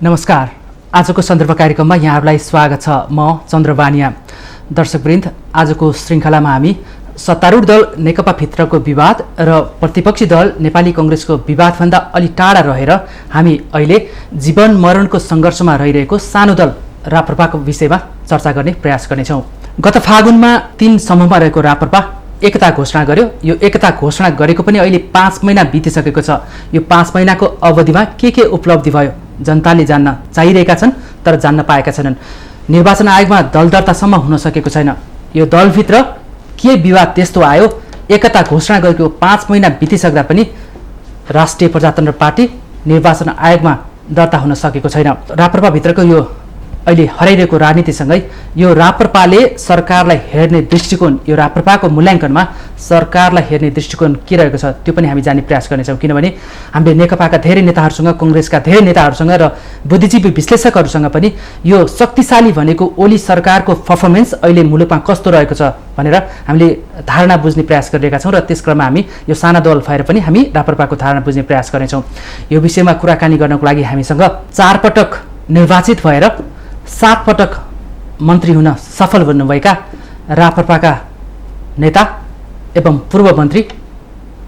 नमस्कार। आजको सन्दर्भ कार्यक्रममा यहाँहरूलाई स्वागत छ। म चन्द्रबानिया। दर्शकवृन्द, आजको श्रृङ्खलामा हामी सत्तारूढ दल नेकपाभित्रको विवाद र प्रतिपक्षी दल नेपाली कङ्ग्रेसको विवादभन्दा अलि टाढा रहेर हामी अहिले जीवन मरणको सङ्घर्षमा रहिरहेको सानो दल राप्रपाको विषयमा चर्चा गर्ने प्रयास गर्नेछौँ। गत फागुनमा 3 समूहमा रहेको राप्रपा एकता घोषणा गर्यो। यो एकता घोषणा गरेको पनि अहिले 5 महिना बितिसकेको छ। यो 5 महिनाको अवधिमा के उपलब्धि भयो जनताले जान्न चाहिरहेका छन्, तर जान्न पाएका छैनन्। निर्वाचन आयोगमा दल दर्तासम्म हुन सकेको छैन। यो दलभित्र के विवाद त्यस्तो आयो? एकता घोषणा गरेको 5 महिना बितिसक्दा पनि राष्ट्रिय प्रजातन्त्र पार्टी निर्वाचन आयोगमा दर्ता हुन सकेको छैन। राप्रपाभित्रको यो अहिले हराइरहेको राजनीतिसँगै यो राप्रपाले सरकारलाई हेर्ने दृष्टिकोण, यो राप्रपाको मूल्याङ्कनमा सरकारलाई हेर्ने दृष्टिकोण के रहेको छ त्यो पनि हामी जान्ने प्रयास गर्नेछौँ। किनभने हामीले नेकपाका धेरै नेताहरूसँग, कङ्ग्रेसका धेरै नेताहरूसँग र बुद्धिजीवी विश्लेषकहरूसँग पनि यो शक्तिशाली भनेको ओली सरकारको पर्फर्मेन्स अहिले मुलुकमा कस्तो रहेको छ भनेर हामीले धारणा बुझ्ने प्रयास गरिरहेका छौँ। र त्यस क्रममा हामी यो साना दल भएर पनि हामी राप्रपाको धारणा बुझ्ने प्रयास गर्नेछौँ। यो विषयमा कुराकानी गर्नको लागि हामीसँग 4 पटक निर्वाचित भएर 7 पटक मन्त्री हुन सफल बन्नुभएका राप्रपाका नेता एवं पूर्व मन्त्री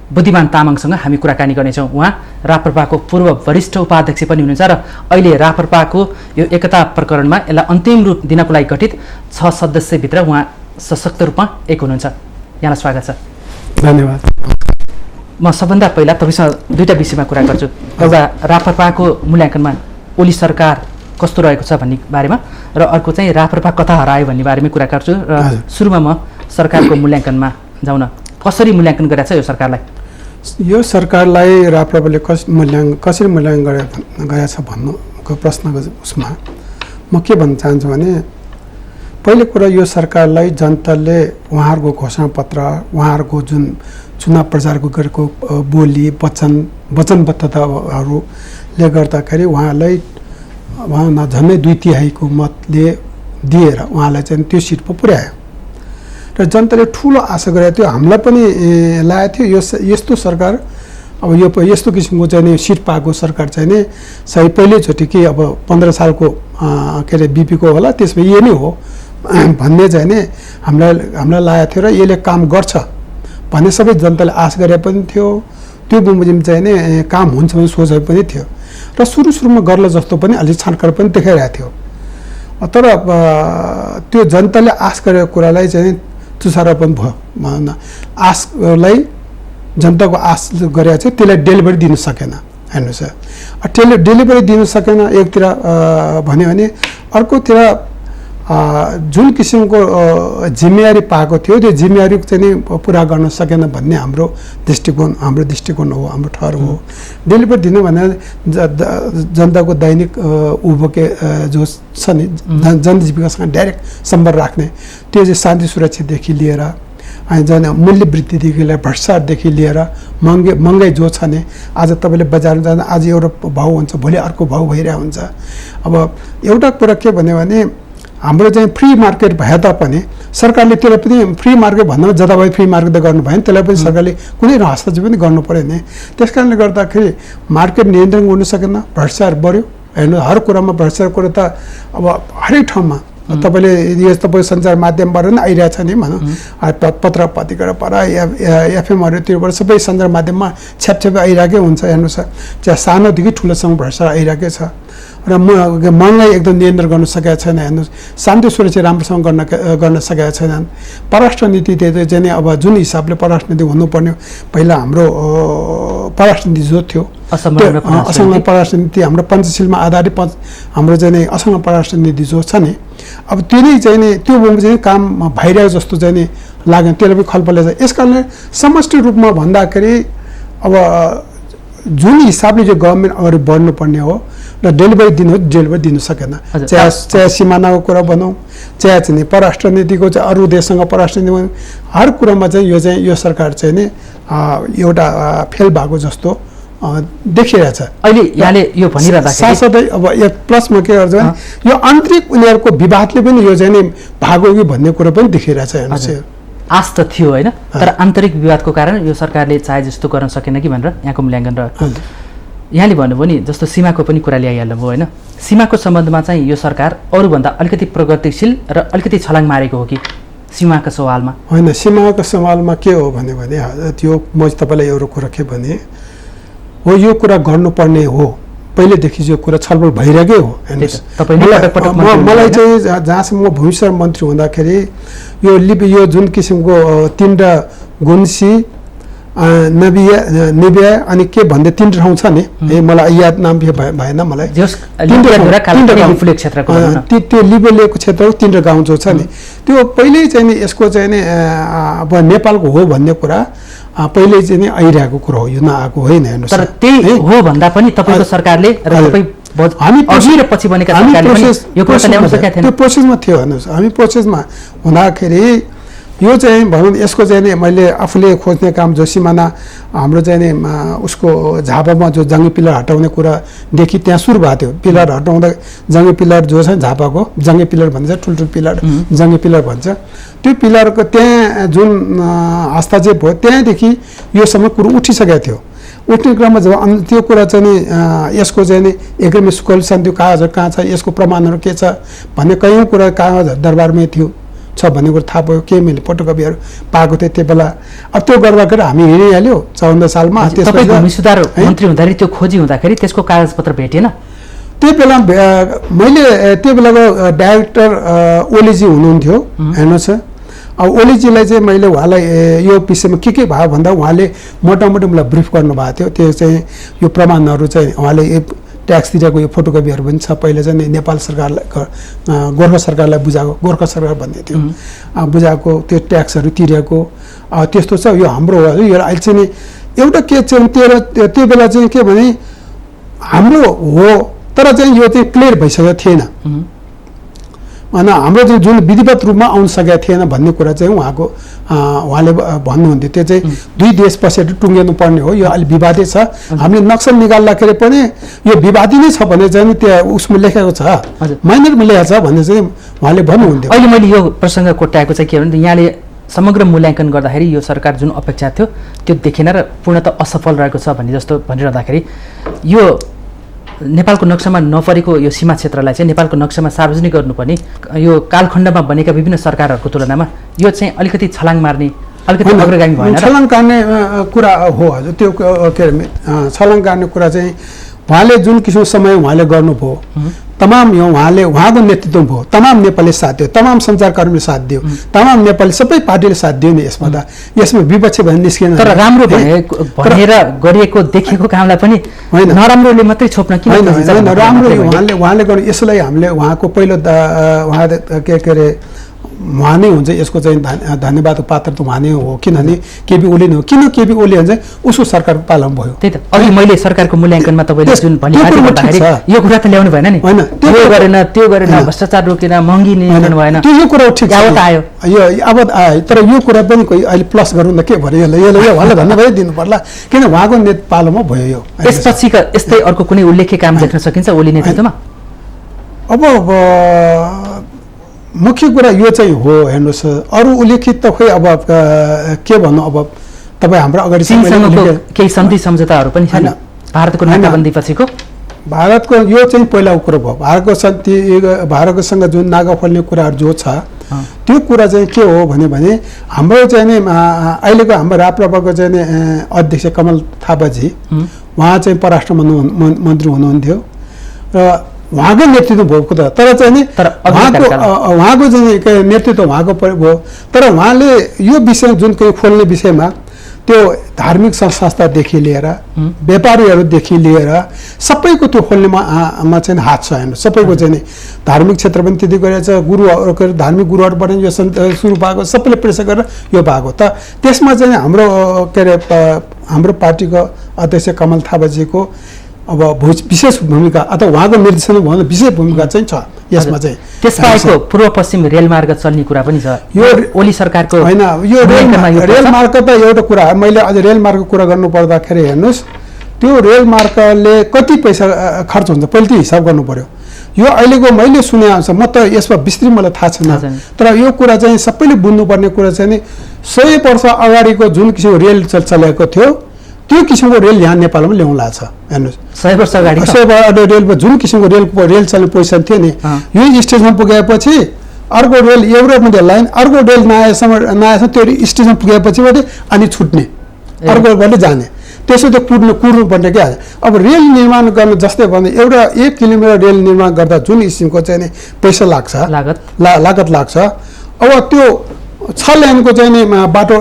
बुद्धिमान तामाङसँग हामी कुराकानी गर्नेछौँ। उहाँ राप्रपाको पूर्व वरिष्ठ उपाध्यक्ष पनि हुनुहुन्छ र अहिले राप्रपाको यो एकता प्रकरणमा यसलाई अन्तिम रूप दिनको लागि गठित 6 सदस्यभित्र उहाँ सशक्त रूपमा एक हुनुहुन्छ। यहाँलाई स्वागत छ। धन्यवाद। म सबभन्दा पहिला तपाईँसँग 2टा विषयमा कुरा गर्छु। एउटा राप्रपाको मूल्याङ्कनमा ओली सरकार कस्तो रहेको छ भन्ने बारेमा, र अर्को चाहिँ राप्रपा कता हरायो भन्ने बारेमा कुरा गर्छु। र सुरुमा म सरकारको मूल्याङ्कनमा जाउन, कसरी मूल्याङ्कन गरेको छ यो सरकारलाई? यो सरकारलाई राप्रपाले कसरी मूल्याङ्कन गरेछ भन्नुको प्रश्नको उसमा म के भन्न चाहन्छु भने, पहिलो कुरा यो सरकारलाई जनताले उहाँहरूको घोषणापत्र, उहाँहरूको जुन चुनाव प्रचारको गरेको बोली वचनबद्धताहरूले गर्दाखेरि उहाँलाई झन्डै 2/3 मतले दिएर उहाँलाई चाहिँ त्यो सिटमा पुर्यायो र जनताले ठुलो आशा गरेको थियो। हामीलाई पनि लागेको थियो यस्तो सरकार, अब यो यस्तो किसिमको चाहिँ नि सिट पाएको सरकार चाहिँ नि सही पहिलोचोटि कि अब 15 सालको के अरे बिपीको होला, त्यसमा यो नै हो भन्ने चाहिँ नि हामीलाई लागेको थियो र यसले काम गर्छ भन्ने सबै जनताले आश गरे पनि थियो। त्यो बमोजिम चाहिँ नि काम हुन्छ भन्ने सोच पनि थियो र सुरुमा गर्ला जस्तो पनि अलि छानकार पनि देखाइरहेको थियो। तर त्यो जनताले आश गरेको कुरालाई चाहिँ तुसारो पनि भयो। आशलाई जनताको आश गरेको चाहिँ त्यसलाई डेलिभरी दिन सकेन। हेर्नुहोस्, डेलिभरी दिन सकेन एकतिर भन्यो भने, अर्कोतिर जुन किसिमको जिम्मेवारी पाएको थियो त्यो जिम्मेवारी चाहिँ नि पुरा गर्न सकेन भन्ने हाम्रो दृष्टिकोण हो, हाम्रो ठहर हो। डेलिभरी दिनु भने जनताको दैनिक उभोके जो छ नि, जनजीविकासँग डाइरेक्ट सम्पर्क राख्ने, त्यो चाहिँ शान्ति सुरक्षादेखि लिएर जन मूल्य वृद्धिदेखि लिएर भ्रष्टाचारदेखि लिएर महँगाई जो छ नि, आज तपाईँले बजारमा जाँदा आज एउटा भाउ हुन्छ, भोलि अर्को भाउ भइरहेको हुन्छ। अब एउटा कुरा के भन्यो भने, हाम्रो चाहिँ फ्री मार्केट भए तापनि सरकारले त्यसलाई पनि फ्री मार्केट भन्दा जताभावी फ्री मार्केट गर्नु भयो भने त्यसलाई पनि सरकारले कुनै हस्तक्षेप पनि गर्नु पऱ्यो नि। त्यस कारणले गर्दाखेरि मार्केट नियन्त्रण गर्नु सकेन, भ्रष्टाचार बढ्यो। हेर्नु, हर कुरामा भ्रष्टाचार कुरो त अब हरेक ठाउँमा तपाईँले यो तपाईँ सञ्चार माध्यमबाट पनि आइरहेछ नि भनौँ, पत्र पत्रिकाबाट एफएमहरूतिरबाट सबै सञ्चार माध्यममा छ्यापछ्याप आइरहेकै हुन्छ। हेर्नुहोस्, चाहे सानोदेखि ठुलोसम्म भ्रष्टाचार आइरहेकै छ र महँगाई एकदम नियन्त्रण गर्न सकेका छैन। हेर्नुहोस्, शान्ति सुरक्षा राम्रोसँग गर्न सकेका छैनन्। परराष्ट्र नीति चाहिँ अब जुन हिसाबले परराष्ट्र नीति हुनुपर्ने, पहिला हाम्रो परराष्ट्र नीति जो थियो असंलग्न परराष्ट्र नीति, हाम्रो पञ्चशीलमा आधारित हाम्रो चाहिँ असंलग्न परराष्ट्र नीति जो छ नि, अब त्यो नै चाहिँ नि त्यो चाहिँ काम भइरहेको जस्तो चाहिँ नि लाग्यो। त्यसले पनि खलबले छ। यस कारणले समष्टि रूपमा भन्दाखेरि अब जुन हिसाबले जो गभर्मेन्ट अगाडि बढ्नुपर्ने हो र डेलिभरी दिनु सकेन। चाहे सिमानाको कुरा भनौँ, चाहे चाहिँ परराष्ट्र नीतिको चाहिँ अरू देशसँग परराष्ट्र नीति, हर कुरामा चाहिँ यो सरकार चाहिँ नि एउटा फेल भएको जस्तो देखिरहेछ। अहिले यहाँले यो भनिरहँदाखेरि साथसाथै अब प्लसमा के गर्छ भने यो आन्तरिक उनीहरूको विवादले पनि यो चाहिँ नि भागो कि भन्ने कुरो पनि देखिरहेछ। हेर्नुहोस्, आश त थियो होइन, तर आन्तरिक विवादको कारण यो सरकारले चाहे जस्तो गर्न सकेन कि भनेर यहाँको मूल्याङ्कन रह्यो। यहाँले भन्नुभयो नि, जस्तो सीमाको पनि कुरा ल्याइहाल्नुभयो होइन, सीमाको सम्बन्धमा चाहिँ यो सरकार अरूभन्दा अलिकति प्रगतिशील र अलिकति छलाङ मारेको हो कि सीमाको सवालमा? होइन, सीमाको सवालमा के हो भने त्यो म तपाईँलाई एउटा कुरा के भने हो, यो कुरा गर्नुपर्ने हो, पहिलेदेखि यो कुरा छलफल भइरहेकै हो। मलाई चाहिँ जहाँसम्म म भूमिसर मन्त्री हुँदाखेरि यो जुन किसिमको तीनवटा गुन्सी निबिया अनि के भन्दै तीन ठाउँ छ नि, मलाई याद नाम भएन मलाई, त्यो लिबेलिएको क्षेत्रको तीनवटा गाउँ जो छ नि, त्यो पहिल्यै चाहिँ नि यसको चाहिँ नि अब नेपालको हो भन्ने कुरा पहिले चाहिँ नि आइरहेको कुरा हो, यो नआएको होइन। हेर्नुहोस्, तर त्यही हो भन्दा पनि तपाईँको सरकारले र तपाईँ अघि र पछि बनेका सरकारले यो कुरा ल्याउन सकेका थिएन। त्यो प्रोसेसमा थियो। हेर्नुहोस्, हामी प्रोसेसमा हुँदाखेरि यो चाहिँ भनौँ यसको चाहिँ नि मैले आफूले खोज्ने काम जो सिमाना हाम्रो चाहिँ नि उसको झापामा जो जङ्गी पिलर हटाउने कुरादेखि त्यहाँ सुरु भएको थियो। पिलर हटाउँदा जङ्गी पिलर जो छ झापाको जङ्गी पिलर भन्छ, ठुल्ठुलो पिलर जङ्गी पिलर भन्छ, त्यो पिलरको त्यहाँ जुन हस्तक्षेप भयो त्यहाँदेखि योसम्म कुरो उठिसकेको थियो। उठ्ने क्रममा जब त्यो कुरा चाहिँ नि यसको चाहिँ नि एग्रिमेन्ट सोल्युसन त्यो कागजहरू कहाँ छ, यसको प्रमाणहरू के छ भन्ने कयौँ कुरा कागजहरू दरबारमै थियो छ भन्ने कुरो थाहा भयो। केही मैले फोटोकपीहरू पाएको थिएँ त्यो बेला। अब त्यो गर्दाखेरि हामी हिँडिहाल्यो 54 सालमा। तपाईँ भूमि सुधार मन्त्री हुँदाखेरि त्यो खोजी हुँदाखेरि त्यसको कागजपत्र भेटेन? त्यो बेला मैले त्यो बेलाको डाइरेक्टर ओलीजी हुनुहुन्थ्यो। हेर्नुहोस्, अब ओलीजीलाई चाहिँ मैले उहाँलाई यो विषयमा के भयो भन्दा उहाँले मोटामोटी मलाई ब्रिफ गर्नुभएको थियो। त्यो चाहिँ यो प्रमाणहरू चाहिँ उहाँले ट्याक्स तिरेको यो फोटोकपीहरू पनि छ। पहिले चाहिँ नेपाल सरकारलाई गोर्खा सरकारलाई बुझाएको, गोर्खा सरकार भन्ने थियो बुझाएको त्यो ट्याक्सहरू तिरेको त्यस्तो छ। यो हाम्रो हो। यो अहिले चाहिँ एउटा के चाहिँ त्यो बेला चाहिँ के भने हाम्रो हो, तर चाहिँ यो चाहिँ क्लियर भइसकेको थिएन। होइन, हाम्रो चाहिँ जुन विधिवत रूपमा आउन सकेको थिएन भन्ने कुरा चाहिँ उहाँले भन्नुहुन्थ्यो। त्यो चाहिँ दुई देश पछाडि टुङ्गिनु पर्ने हो, यो अलिक विवादित छ। हामीले नक्सल निकाल्दाखेरि पनि यो विवादित नै छ भने चाहिँ त्यहाँ उसमा लेखेको छ, माइनरमा लेखेको छ भन्ने चाहिँ उहाँले भन्नुहुन्थ्यो। अहिले मैले यो प्रसङ्ग कोट्याएको चाहिँ के भने यहाँले समग्र मूल्याङ्कन गर्दाखेरि यो सरकार जुन अपेक्षा थियो त्यो देखेन र पूर्णतः असफल रहेको छ भन्ने जस्तो भनिरहँदाखेरि यो नेपालको नक्सामा नपरेको यो सीमा क्षेत्रलाई चाहिँ नेपालको नक्सामा सार्वजनिक गर्नुपर्ने यो कालखण्डमा बनेका विभिन्न सरकारहरूको तुलनामा यो चाहिँ अलिकति छलाङ मार्ने, अलिकति अग्रगामी भएन? छलाङ गर्ने कुरा हो हजुर। त्यो के अरे छलाङ गर्ने कुरा चाहिँ उहाँले जुन किसिमको समय उहाँले गर्नुभयो, तमाम यो उहाँको नेतृत्व भयो, तमाम नेपालले साथ दियो, तमाम सञ्चारकर्मीले साथ दियो, तमाम नेपाली सबै पार्टीले साथ दियो नि। यसमा विपक्ष भने निस्किएन। तर राम्रो भनेर गरिएको देखेको कामलाई पनि नराम्रोले मात्रै छोप्न किन? राम्रो उहाँले गर्नु यसलाई हामीले उहाँको पहिलो उहाँ के अरे उहाँ नै हुन्छ यसको चाहिँ धन्यवादको पात्र त उहाँ नै हो। किनभने केपी ओली नै हो। किन केपी ओली भन्छ उसको सरकारको पालन भयो। त्यही त अघि मैले सरकारको मूल्याङ्कनमा तपाईँले जुन भन्दाखेरि यो कुरा त ल्याउनु भएन नि? होइन, त्यो गरेन, त्यो गरेन, भ्रष्टाचार रोकेन, महँगी नियन्त्रण भएन, त्यो यो कुरा ठिक आवत आयो, यो आवत आयो। तर यो कुरा पनि कोही अहिले प्लस गरौँ न के भन्यो, यसलाई उहाँलाई धन्यवाद दिनु पर्ला किन उहाँको पालोमा भयो यो। त्यसपछि यस्तै अर्को कुनै उल्लेख्य काम देख्न सकिन्छ ओली नेतृत्वमा? अब मुख्य कुरा यो चाहिँ हो। हेर्नुहोस्, अरू उल्लेखित त खोइ अब के भन्नु, अब तपाईँ हाम्रो अगाडि केही सन्धि सम्झौताहरू पनि छैन भारतको नाकाबन्दी पछिको? भारतको यो चाहिँ पहिलाको कुरो भयो। भारतकोसँग जुन नागा फल्ने कुराहरू जो छ त्यो कुरा चाहिँ के हो भने हाम्रो चाहिँ नि अहिलेको हाम्रो राप्रपाको चाहिँ नि अध्यक्ष कमल थापाजी उहाँ चाहिँ परराष्ट्र मन्त्री हुनुहुन्थ्यो र उहाँको नेतृत्व भएको त। तर चाहिँ नि उहाँको चाहिँ नेतृत्व उहाँको भयो। तर उहाँले यो विषय जुन चाहिँ खोल्ने विषयमा त्यो धार्मिक संस्थादेखि लिएर व्यापारीहरूदेखि लिएर सबैको त्यो खोल्नेमा चाहिँ हात छ। हेर्नु, सबैको चाहिँ नि धार्मिक क्षेत्र पनि त्यति गरेछ, गुरुहरू धार्मिक गुरुहरूबाट यो सुरु भएको, सबैले प्रेसर गरेर यो भएको त। त्यसमा चाहिँ हाम्रो के अरे हाम्रो पार्टीको अध्यक्ष कमल थापाजीको अब विशेष भूमिका अथवा उहाँको निर्देशन भन्दा विशेष भूमिका चाहिँ छ यसमा चाहिँ। त्यसबाहेकको पूर्व पश्चिम रेलमार्ग चल्ने कुरा पनि छ यो ओली सरकारको। होइन, यो रेलमार्ग त एउटा कुरा हो। मैले अझ रेलमार्गको कुरा गर्नु पर्दाखेरि हेर्नुहोस्, त्यो रेलमार्गले कति पैसा खर्च हुन्छ पहिले त्यो हिसाब गर्नु पर्यो। यो अहिलेको मैले सुने अनुसार, म त यसमा विस्तृत मलाई थाहा छैन, तर यो कुरा चाहिँ सबैले बुझ्नुपर्ने कुरा चाहिँ नि 100 वर्ष अगाडिको जुन किसिमको रेल चलेको थियो त्यो किसिमको रेल यहाँ नेपालमा ल्याउला छ हेर्नुहोस् 100 वर्ष अगाडि रेलमा जुन किसिमको रेल चल्ने पोजिसन थियो नि यो स्टेजमा पुगेपछि अर्को रेल एउटा लाइन अर्को रेल नआएसम्म त्यो स्टेजमा पुगेपछि मात्रै अनि छुट्ने अर्कोबाट जाने त्यसो त कुर्नु पर्ने क्या अब रेल निर्माण गर्न जस्तै भने एउटा 1 किलोमिटर रेल निर्माण गर्दा जुन किसिमको चाहिँ नि पैसा लाग्छ लागत लाग्छ अब त्यो 6 लेनको चाहिँ नि बाटो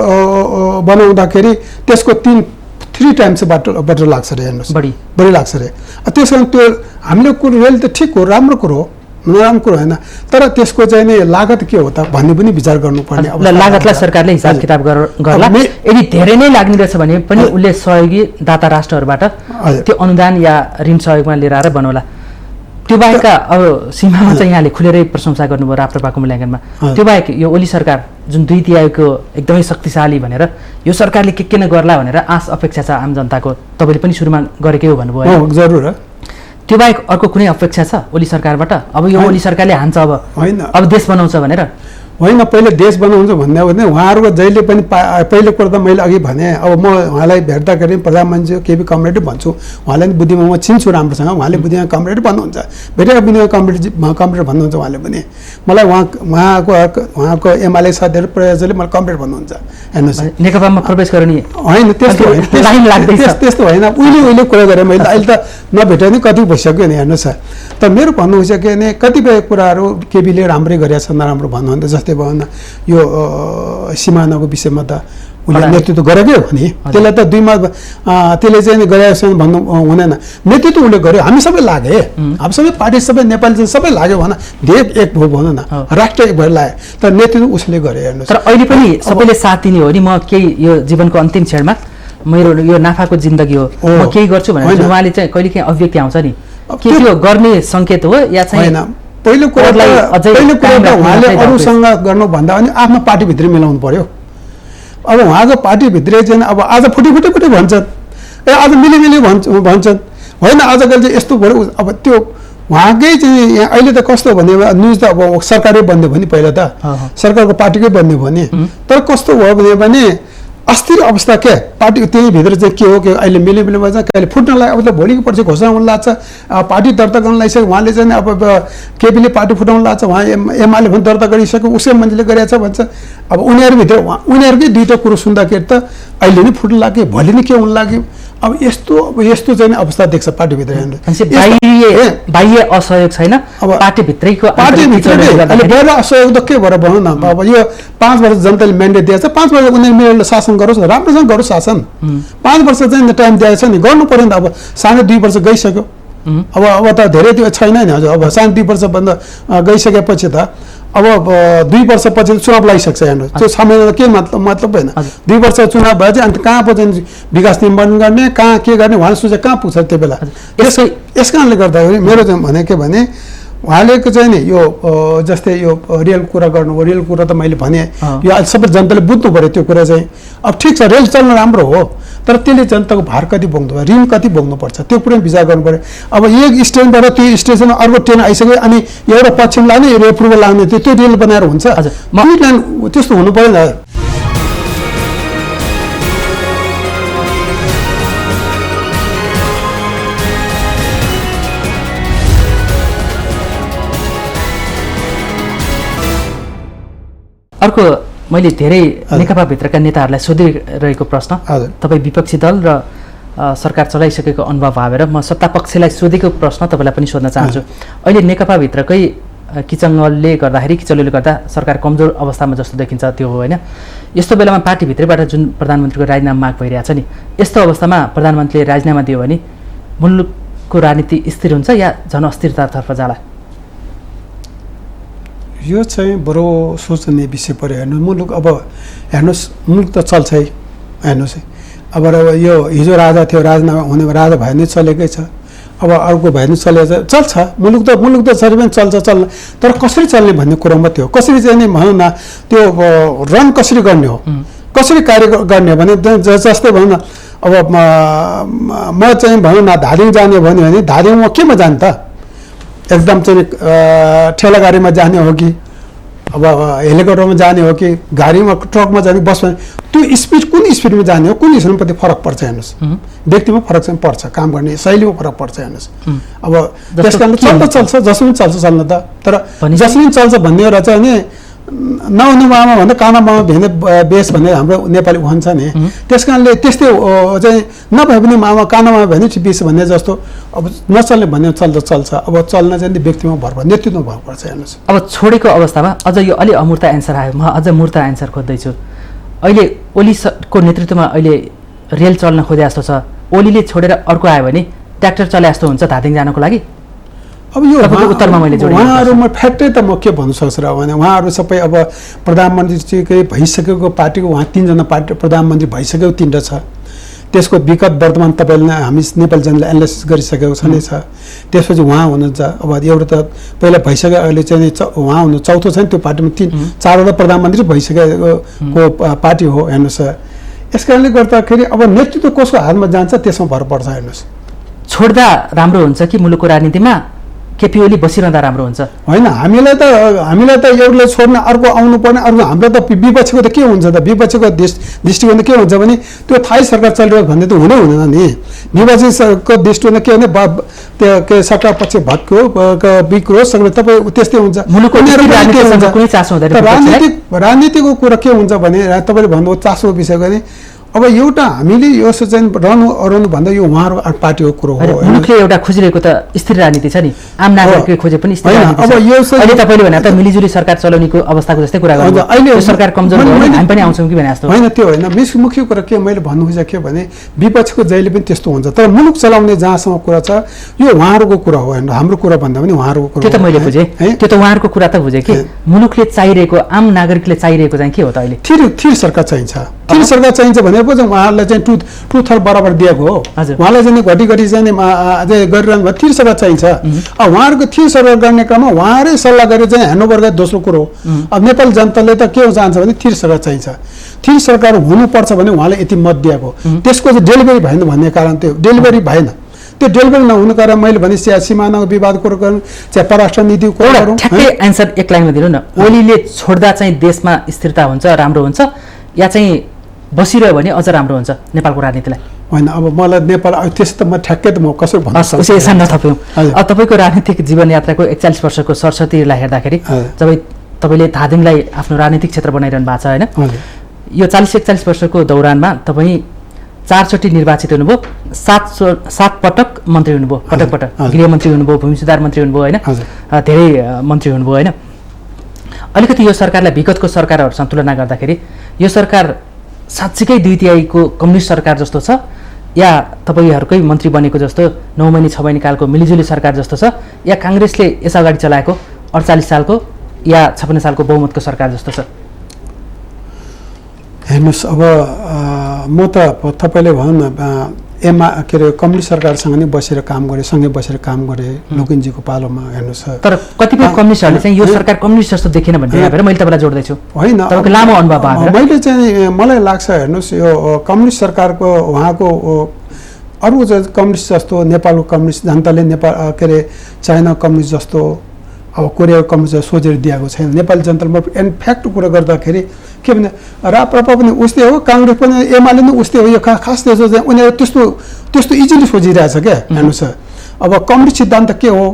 बनाउँदाखेरि त्यसको 3 टाइम्स बाटो लाग्छ रे हेर्नुहोस् बढी लाग्छ रे त्यस कारण त्यो हामीले रेल त ठिक हो राम्रो कुरो हो नराम्रो कुरो होइन तर त्यसको चाहिँ नि लागत के हो त भन्ने पनि विचार गर्नुपर्ने लागतलाई सरकारले हिसाब किताब गर्ला यदि धेरै नै लाग्ने रहेछ भने पनि उसले सहयोगी दाता राष्ट्रहरूबाट त्यो अनुदान या ऋण सहयोगमा लिएर आएर बनाउला त्यो बाहेकका अब सीमामा चाहिँ यहाँले खुलेरै प्रशंसा गर्नुभयो राप्रपाको मूल्याङ्कनमा त्यो बाहेक यो ओली सरकार जुन 2 तिहाईको एकदमै शक्तिशाली भनेर यो सरकारले के न गर्ला भनेर आश अपेक्षा छ आम जनताको तपाईँले पनि सुरुमा गरेकै हो भन्नुभयो जरुर त्यो बाहेक अर्को कुनै अपेक्षा छ ओली सरकारबाट अब यो ओली सरकारले हान्छ अब देश बनाउँछ भनेर होइन पहिले देश बनाउँछ भन्दा भने उहाँहरूको जहिले पनि पहिलो कुरो त मैले अघि भने अब म उहाँलाई भेट्दाखेरि प्रधानमन्त्री केपी कमरेड भन्छु उहाँलाई पनि बुद्धिमा म चिन्छु राम्रोसँग उहाँले बुद्धिमा कमरेड भन्नुहुन्छ भेटेर बुद्धिमा कमरेड भन्नुहुन्छ उहाँले पनि मलाई उहाँको एमाले साथीहरू प्रयासले मलाई कमरेड भन्नुहुन्छ हेर्नुहोस् नेकपामा प्रवेश गर्ने होइन त्यस्तो होइन उहिले कुरा गरेँ मैले अहिले त नभेटे नि कति भइसक्यो नि हेर्नुहोस् त मेरो भन्नु भइसक्यो भने कतिपय कुराहरू केपीले राम्रै गरेछ नराम्रो भन्नुहुन्छ जस्तै भएन यो सिमानाको विषयमा त उसले नेतृत्व गरेकै हो नि त्यसलाई त त्यसले चाहिँ गरेको भन्नु हुँदैन नेतृत्व उसले गर्यो हामी सबै लागे हामी सबै पार्टी सबै नेपाली चाहिँ सबै लाग्यो भन देश एक भयो भनौँ न राष्ट्र एक भएर लाग्यो तर नेतृत्व उसले गर्यो हेर्नु तर अहिले पनि सबैले साथ दिने हो नि म केही यो जीवनको अन्तिम क्षणमा मेरो यो नाफाको जिन्दगी हो म केही गर्छु भनेर उहाँले चाहिँ कहिले काहीँ अभिव्यक्ति आउँछ नि के त्यो गर्ने सङ्केत हो या चाहिँ पहिलो कुरा त उहाँले अरूसँग गर्नुभन्दा पनि आफ्नो पार्टीभित्रै मिलाउनु पर्यो अब उहाँको पार्टीभित्रै चाहिँ अब आज फुटी भन्छन् आज मिली भन्छन् होइन आजकल चाहिँ यस्तो भयो अब त्यो उहाँकै चाहिँ यहाँ अहिले त कस्तो भने न्युज त अब सरकारै बन्यो भने पहिला त सरकारको पार्टीकै बन्यो भने तर कस्तो भयो भने अस्थिर अवस्था के पार्टी त्यही भित्र चाहिँ के हो कि अहिले मिली भन्छ कहिले फुट्न लाग्यो अब त भोलिको पर्सि घोषणा हुन लाग्छ पार्टी दर्ता गर्न लागिसक्यो उहाँले चाहिँ अब केपीले पार्टी फुटाउन लाग्छ उहाँ एमाले पनि दर्ता गरिसक्यो उसै मान्छेले गरेछ भन्छ अब उनीहरूभित्र उनीहरूकै 2टा कुरो सुन्दाखेरि त अहिले नै फुट्न लाग्यो भोलि नै के हुन लाग्यो अब यस्तो चाहिँ अवस्था देख्छ पार्टीभित्र बाह्य असहयोग छैन अब पार्टीभित्रैको अहिले बाहिर असहयोग त के भएर भनौँ न अब यो 5 वर्ष जनताले म्यान्डेट दिएछ 5 वर्ष उनीहरू मिलेर शासन गरोस् राम्रोसँग गरोस् शासन 5 वर्ष चाहिँ टाइम दिएछ नि गर्नु पर्यो नि त अब साढे 2 वर्ष गइसक्यो अब त धेरै त्यो छैन नि हजुर अब साढे 2 वर्षभन्दा गइसकेपछि त अब 2 वर्षपछि चुनाव लागिसक्छ हेर्नुहोस् त्यो समयमा के मतलब होइन 2 वर्ष चुनाव भए चाहिँ अन्त कहाँ पो चाहिँ विकास निर्माण गर्ने कहाँ के गर्ने उहाँले सोचे कहाँ पुग्छ त्यो बेला यस कारणले गर्दाखेरि मेरो चाहिँ भने के भने उहाँले चाहिँ नि यो जस्तै यो रेल कुरा गर्नुभयो रेल कुरा त मैले भने यो अहिले सबै जनताले बुझ्नु पऱ्यो त्यो कुरा चाहिँ अब ठिक छ रेल चल्न राम्रो हो तर त्यसले जनताको भार कति बोक्नु पर्यो ऋण कति बोक्नुपर्छ त्यो कुरा विचार गर्नु पऱ्यो अब एक स्टेसनबाट त्यो स्टेसनमा अर्को ट्रेन आइसक्यो अनि एउटा पश्चिम लाग्ने एउटा पूर्व लाग्ने त्यो रेल बनाएर हुन्छ त्यस्तो हुनु पऱ्यो नि अर्को मैले धेरै नेकपाभित्रका नेताहरूलाई सोधिरहेको प्रश्न तपाईँ विपक्षी दल र सरकार चलाइसकेको अनुभव भएर म सत्ता पक्षलाई सोधेको प्रश्न तपाईँलाई पनि सोध्न चाहन्छु अहिले नेकपाभित्रकै किचङ्गलले गर्दा सरकार कमजोर अवस्थामा जस्तो देखिन्छ त्यो हो होइन यस्तो बेलामा पार्टीभित्रैबाट जुन प्रधानमन्त्रीको राजीनामा माग भइरहेछ नि यस्तो अवस्थामा प्रधानमन्त्रीले राजीनामा दियो भने मुलुकको राजनीति स्थिर हुन्छ या झन अस्थिरतातर्फ जाला यो चाहिँ बडो सोच्ने विषय पऱ्यो हेर्नुहोस् मुलुक अब हेर्नुहोस् मुलुक त चल्छ है हेर्नुहोस् है अब यो हिजो राजा थियो राजीनामा हुने राजा भए नै चलेकै छ अब अर्को भए नै चल्छ मुलुक त सरी पनि चल्छ तर कसरी चल्ने भन्ने कुरोमा त्यो कसरी चाहिँ नि भनौँ न त्यो रन कसरी गर्ने हो कसरी कार्य गर्ने भने जस्तै भनौँ न अब म चाहिँ भनौँ न धादिङ जाने भन्यो भने धादिङमा केमा जाने त एकदम चाहिँ ठेला गाडीमा जाने हो कि अब हेलिकप्टरमा जाने हो कि गाडीमा ट्रकमा जाने बसमा त्यो स्पिड कुन स्पिडमा जाने हो कुन स्पिडप्रति फरक पर्छ हेर्नुहोस् व्यक्तिमा फरक चाहिँ पर्छ काम गर्ने शैलीमा फरक पर्छ हेर्नुहोस् अब त्यस कारण चल्छ जसो पनि चल्छ चल्न त तर जसले पनि चल्छ भन्ने एउटा चाहिँ नि नहुने मामा भन्दा काना मामा भेने बेस भन्ने हाम्रो नेपाली भन्छ नि त्यस कारणले त्यस्तै चाहिँ नभए पनि मामा काना मामा भने बेस भन्ने जस्तो अब नचल्ने भन्ने चल्छ अब चल्न चाहिँ व्यक्तिमा भर पर्छ नेतृत्वमा भर पर्छ हेर्नुहोस् अब छोडेको अवस्थामा अझ यो अलि अमूर्त एन्सर आयो म अझ मूर्त एन्सर खोज्दैछु अहिले ओलीको नेतृत्वमा अहिले रेल चल्न खोजे जस्तो छ ओलीले छोडेर अर्को आयो भने ट्र्याक्टर चले जस्तो हुन्छ धादिङ जानको लागि अब यो उत्तरमा मैले उहाँहरूमा फ्याक्ट्री त म के भन्नु सक्छु र भने उहाँहरू सबै अब प्रधानमन्त्रीकै भइसकेको पार्टीको उहाँ 3 जना पार्टी प्रधानमन्त्री भइसकेको 3 छ त्यसको विगत वर्तमान तपाईले हामी नेपाली जनले एनालाइसिस गरिसकेको छ नै छ त्यसपछि उहाँ हुनुहुन्छ अब एउटा त पहिला भइसक्यो अहिले चाहिँ उहाँ हुनु चौथो छ नि त्यो पार्टीमा 4वटा प्रधानमन्त्री भइसकेको पार्टी हो हेर्नुहोस् यसकारणले गर्दाखेरि अब नेतृत्व कसको हातमा जान्छ त्यसमा भर पर्छ हेर्नुहोस् छोड्दा राम्रो हुन्छ कि मुलुकको राजनीतिमा केपी ओली बसिरहँदा राम्रो हुन्छ होइन हामीलाई त एउटाले छोड्ने अर्को आउनु पर्ने अर्को हाम्रो त विपक्षीको त के हुन्छ त विपक्षीको दृष्टिकोण त के हुन्छ भने त्यो थाई सरकार चलिरहेको भन्ने त हुँदै हुँदैन नि विपक्षीको दृष्टिकोण के भने त्यो के सरकार पक्ष भत्क्यो बिग्रो सबै तपाईँ त्यस्तै हुन्छ राजनीतिको कुरा के हुन्छ भने तपाईँले भन्नुभयो चासोको विषय गर्ने अब एउटा हामीले यो चाहिँ रहनु भन्दा यो उहाँहरू पार्टीको कुरो हो मुलुकले एउटा खोजिरहेको त स्थिर राजनीति छ नि आम नागरिकले खोजे पनि स्थिर राजनीति अब यो अहिले तपाईले भने त मिलिजुली सरकार चलाउनेको अवस्थाको जस्तै कुरा गर्नु अहिले सरकार कमजोर भयो हामी पनि आउँछौँ कि भने जस्तो होइन त्यो होइन मुख्य कुरा के मैले भन्नु खोजेको के भने विपक्षीको जहिले पनि त्यस्तो हुन्छ तर मुलुक चलाउने जहाँसम्म कुरा छ यो उहाँहरूको कुरा हो होइन हाम्रो कुरा भन्दा पनि उहाँहरूको कुरा त्यो त मैले बुझेँ त्यो त उहाँहरूको कुरा त बुझेँ कि मुलुकले चाहिरहेको आम नागरिकले चाहिरहेको चाहिँ के हो त अहिले थिर सरकार चाहिन्छ थिर सरकार चाहिन्छ भनेपछि उहाँहरूलाई चाहिँ टु थर बराबर दिएको हो उहाँलाई चाहिँ घटी चाहिँ गरिरहनु भयो थिर सरकार चाहिन्छ अब उहाँहरूको थिर सरकार गर्ने क्रममा उहाँहरू सल्लाह गरेर चाहिँ ह्यान्डओभर गर्ने दोस्रो कुरो हो अब नेपाली जनताले त के चाहन्छ भने थिर सरकार चाहिन्छ थिर सरकार हुनुपर्छ भने उहाँले यति मत दिएको त्यसको चाहिँ डेलिभरी भएन भन्ने कारण त्यो डेलिभरी भएन त्यो डेलिभरी नहुनु कारण मैले भने सीमानाको विवाद कुरो गरौँ चाहे परराष्ट्र नीतिको कुरो गरौँ ठ्याक्कै एन्सर एक लाइनमा दिनु न ओलीले छोड्दा चाहिँ देशमा स्थिरता हुन्छ राम्रो हुन्छ या चाहिँ बसिरह्यो भने अझ राम्रो हुन्छ नेपालको राजनीतिलाई होइन अब मलाई नेपाल त्यस्तो त म ठ्याक्कै त म कसरी भन्नु सक्छु यसमा नथप्यौँ अब तपाईँको राजनीतिक जीवनयात्राको 41 वर्षको सरस्वतीलाई हेर्दाखेरि जब तपाईँले धादिङलाई आफ्नो राजनीतिक क्षेत्र बनाइरहनु भएको छ होइन यो 40-41 वर्षको दौरानमा तपाईँ 4 चोटि निर्वाचित हुनुभयो 7 पटक मन्त्री हुनुभयो पटक गृहमन्त्री हुनुभयो भूमि सुधार मन्त्री हुनुभयो होइन धेरै मन्त्री हुनुभयो होइन अलिकति यो सरकारलाई विगतको सरकारहरूसँग तुलना गर्दाखेरि यो सरकार साँच्चीकै 2/3 कम्युनिस्ट सरकार जस्तो छ या तपाईँहरूकै मन्त्री बनेको जस्तो 9 महिने 6 महिने कालको मिलिजुली सरकार जस्तो छ या काङ्ग्रेसले यस अगाडि चलाएको 48 सालको या 56 सालको बहुमतको सरकार जस्तो छ हेर्नुहोस् अब म त तपाईँले भनौँ न के अरे कम्युनिस्ट सरकारसँग नै बसेर काम गरेँ सँगै बसेर काम गरेँ लोकेनजीको पालोमा हेर्नुहोस् तर कतिपय कम्युनिस्टहरूले चाहिँ यो सरकार कम्युनिस्ट जस्तो देखेन भन्ने भएर मैले तपाईँलाई जोड्दैछु होइन तपाईँको लामो अनुभव भयो मैले चाहिँ मलाई लाग्छ हेर्नुहोस् यो कम्युनिस्ट सरकारको उहाँको अरू कम्युनिस्ट जस्तो नेपालको कम्युनिस्ट जनताले नेपाल के अरे चाइना कम्युनिस्ट जस्तो अब कोरियाको कम्युनिस्ट सोचेर दिएको छैन नेपाली जनताले इनफ्याक्ट कुरा गर्दाखेरि के भने राप्रपा पनि उस्तै हो काङ्ग्रेस पनि एमाले पनि उस्तै हो यो खास त्यसो चाहिँ उनीहरू त्यस्तो इजिली सोचिरहेछ क्या हेर्नुहोस् अब कम्युनिस्ट सिद्धान्त के हो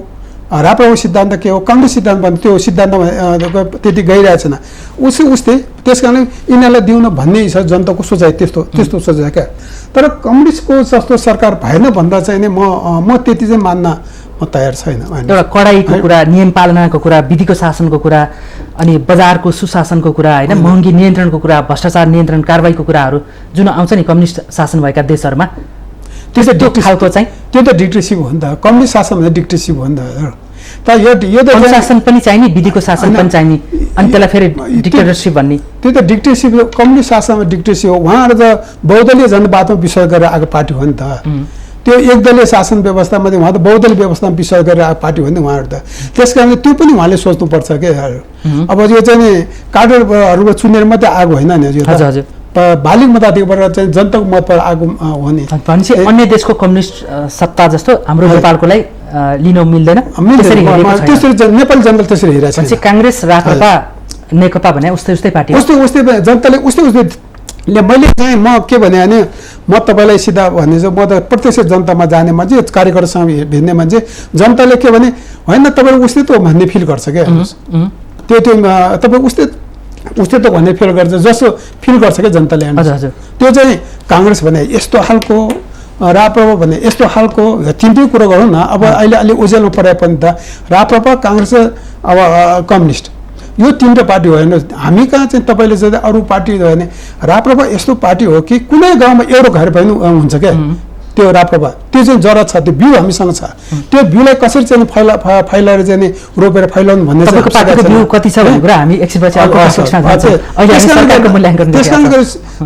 राप्रपाको सिद्धान्त के हो काङ्ग्रेस सिद्धान्त भने त्यो सिद्धान्तमा त्यति गइरहेको छैन उस्तै त्यस कारण यिनीहरूलाई दिउन भन्ने छ जनताको सोचाइ त्यस्तो सोचाइ क्या तर कम्युनिस्टको जस्तो सरकार भएन भन्दा चाहिँ नि म त्यति चाहिँ मान्न म तयार छैन एउटा कडाइको कुरा नियम पालनाको कुरा विधिको शासनको कुरा अनि बजारको सुशासनको कुरा होइन महँगी नियन्त्रणको कुरा भ्रष्टाचार नियन्त्रण कारबाहीको कुराहरू जुन आउँछ नि कम्युनिस्ट शासन भएका देशहरूमा त्यो खालको चाहिँ त्यो त डिक्टेटरसिप हो नि त कम्युनिस्ट शासन भन्दा डिक्टेटरसिप हो नि त यो त शासन पनि चाहिने विधिको शासन पनि चाहिने अनि त्यसलाई फेरि डिक्टेटरसिप भन्ने त्यो त डिक्टेटरसिप कम्युनिस्ट शासनमा डिक्टेटरसिप हो उहाँहरू त बहुदलीय जनवादमा विश्वास गरेर आएको पार्टी हो नि त त्यो एकदलीय शासन व्यवस्थामा उहाँ त बहुदलीय व्यवस्थामा विश्वास गरेर आएको पार्टी हो नि उहाँहरू त त्यस कारण त्यो पनि उहाँले सोच्नुपर्छ क्या अब यो चाहिँ नि कार्डरहरू चुनेर मात्रै आएको होइन नि यो बालिग मताधिकार चाहिँ जनताको मतबाट आएको हो नि भनेपछि अन्य देशको कम्युनिस्ट सत्ता जस्तो हाम्रो नेपालकोलाई लिन मिल्दैन त्यसरी नेपाली जनताले त्यसरी हेरेको छ काङ्ग्रेस राप्रपा नेकपा भने उस्तै पार्टी हो। उस्तै जनताले उस्तै मैले चाहिँ म के भने म तपाईँलाई सिधा भने चाहिँ म त प्रत्यक्ष जनतामा जाने मान्छे, कार्यकर्तासँग भेट्ने मान्छे, जनताले के भने होइन तपाईँ उस्तै त भन्ने फिल गर्छ क्या। त्यो तपाईँ उस्तै त भन्ने फिल गर्छ जस्तो फिल गर्छ क्या जनताले। त्यो चाहिँ काङ्ग्रेस भने यस्तो खालको, राप्रपा भने यस्तो खालको, तिनटै कुरो गरौँ न। अब अहिले अलि ओजेलमा पराए पनि त राप्रपा, काङ्ग्रेस, अब कम्युनिस्ट, यो तीनवटा पार्टी हो। हेर्नुहोस् हामी कहाँ चाहिँ तपाईँले चाहिँ अरू पार्टी हो भने राप्रपा यस्तो पार्टी हो कि कुनै गाउँमा एउटा घर पनि हुन्छ क्या। त्यो राप्रपा त्यो चाहिँ जरा छ, त्यो बिउ हामीसँग छ। त्यो बिउलाई कसरी चाहिँ फैलाएर चाहिँ रोपेर फैलाउनु भन्ने कति छ भन्ने कुरा हामी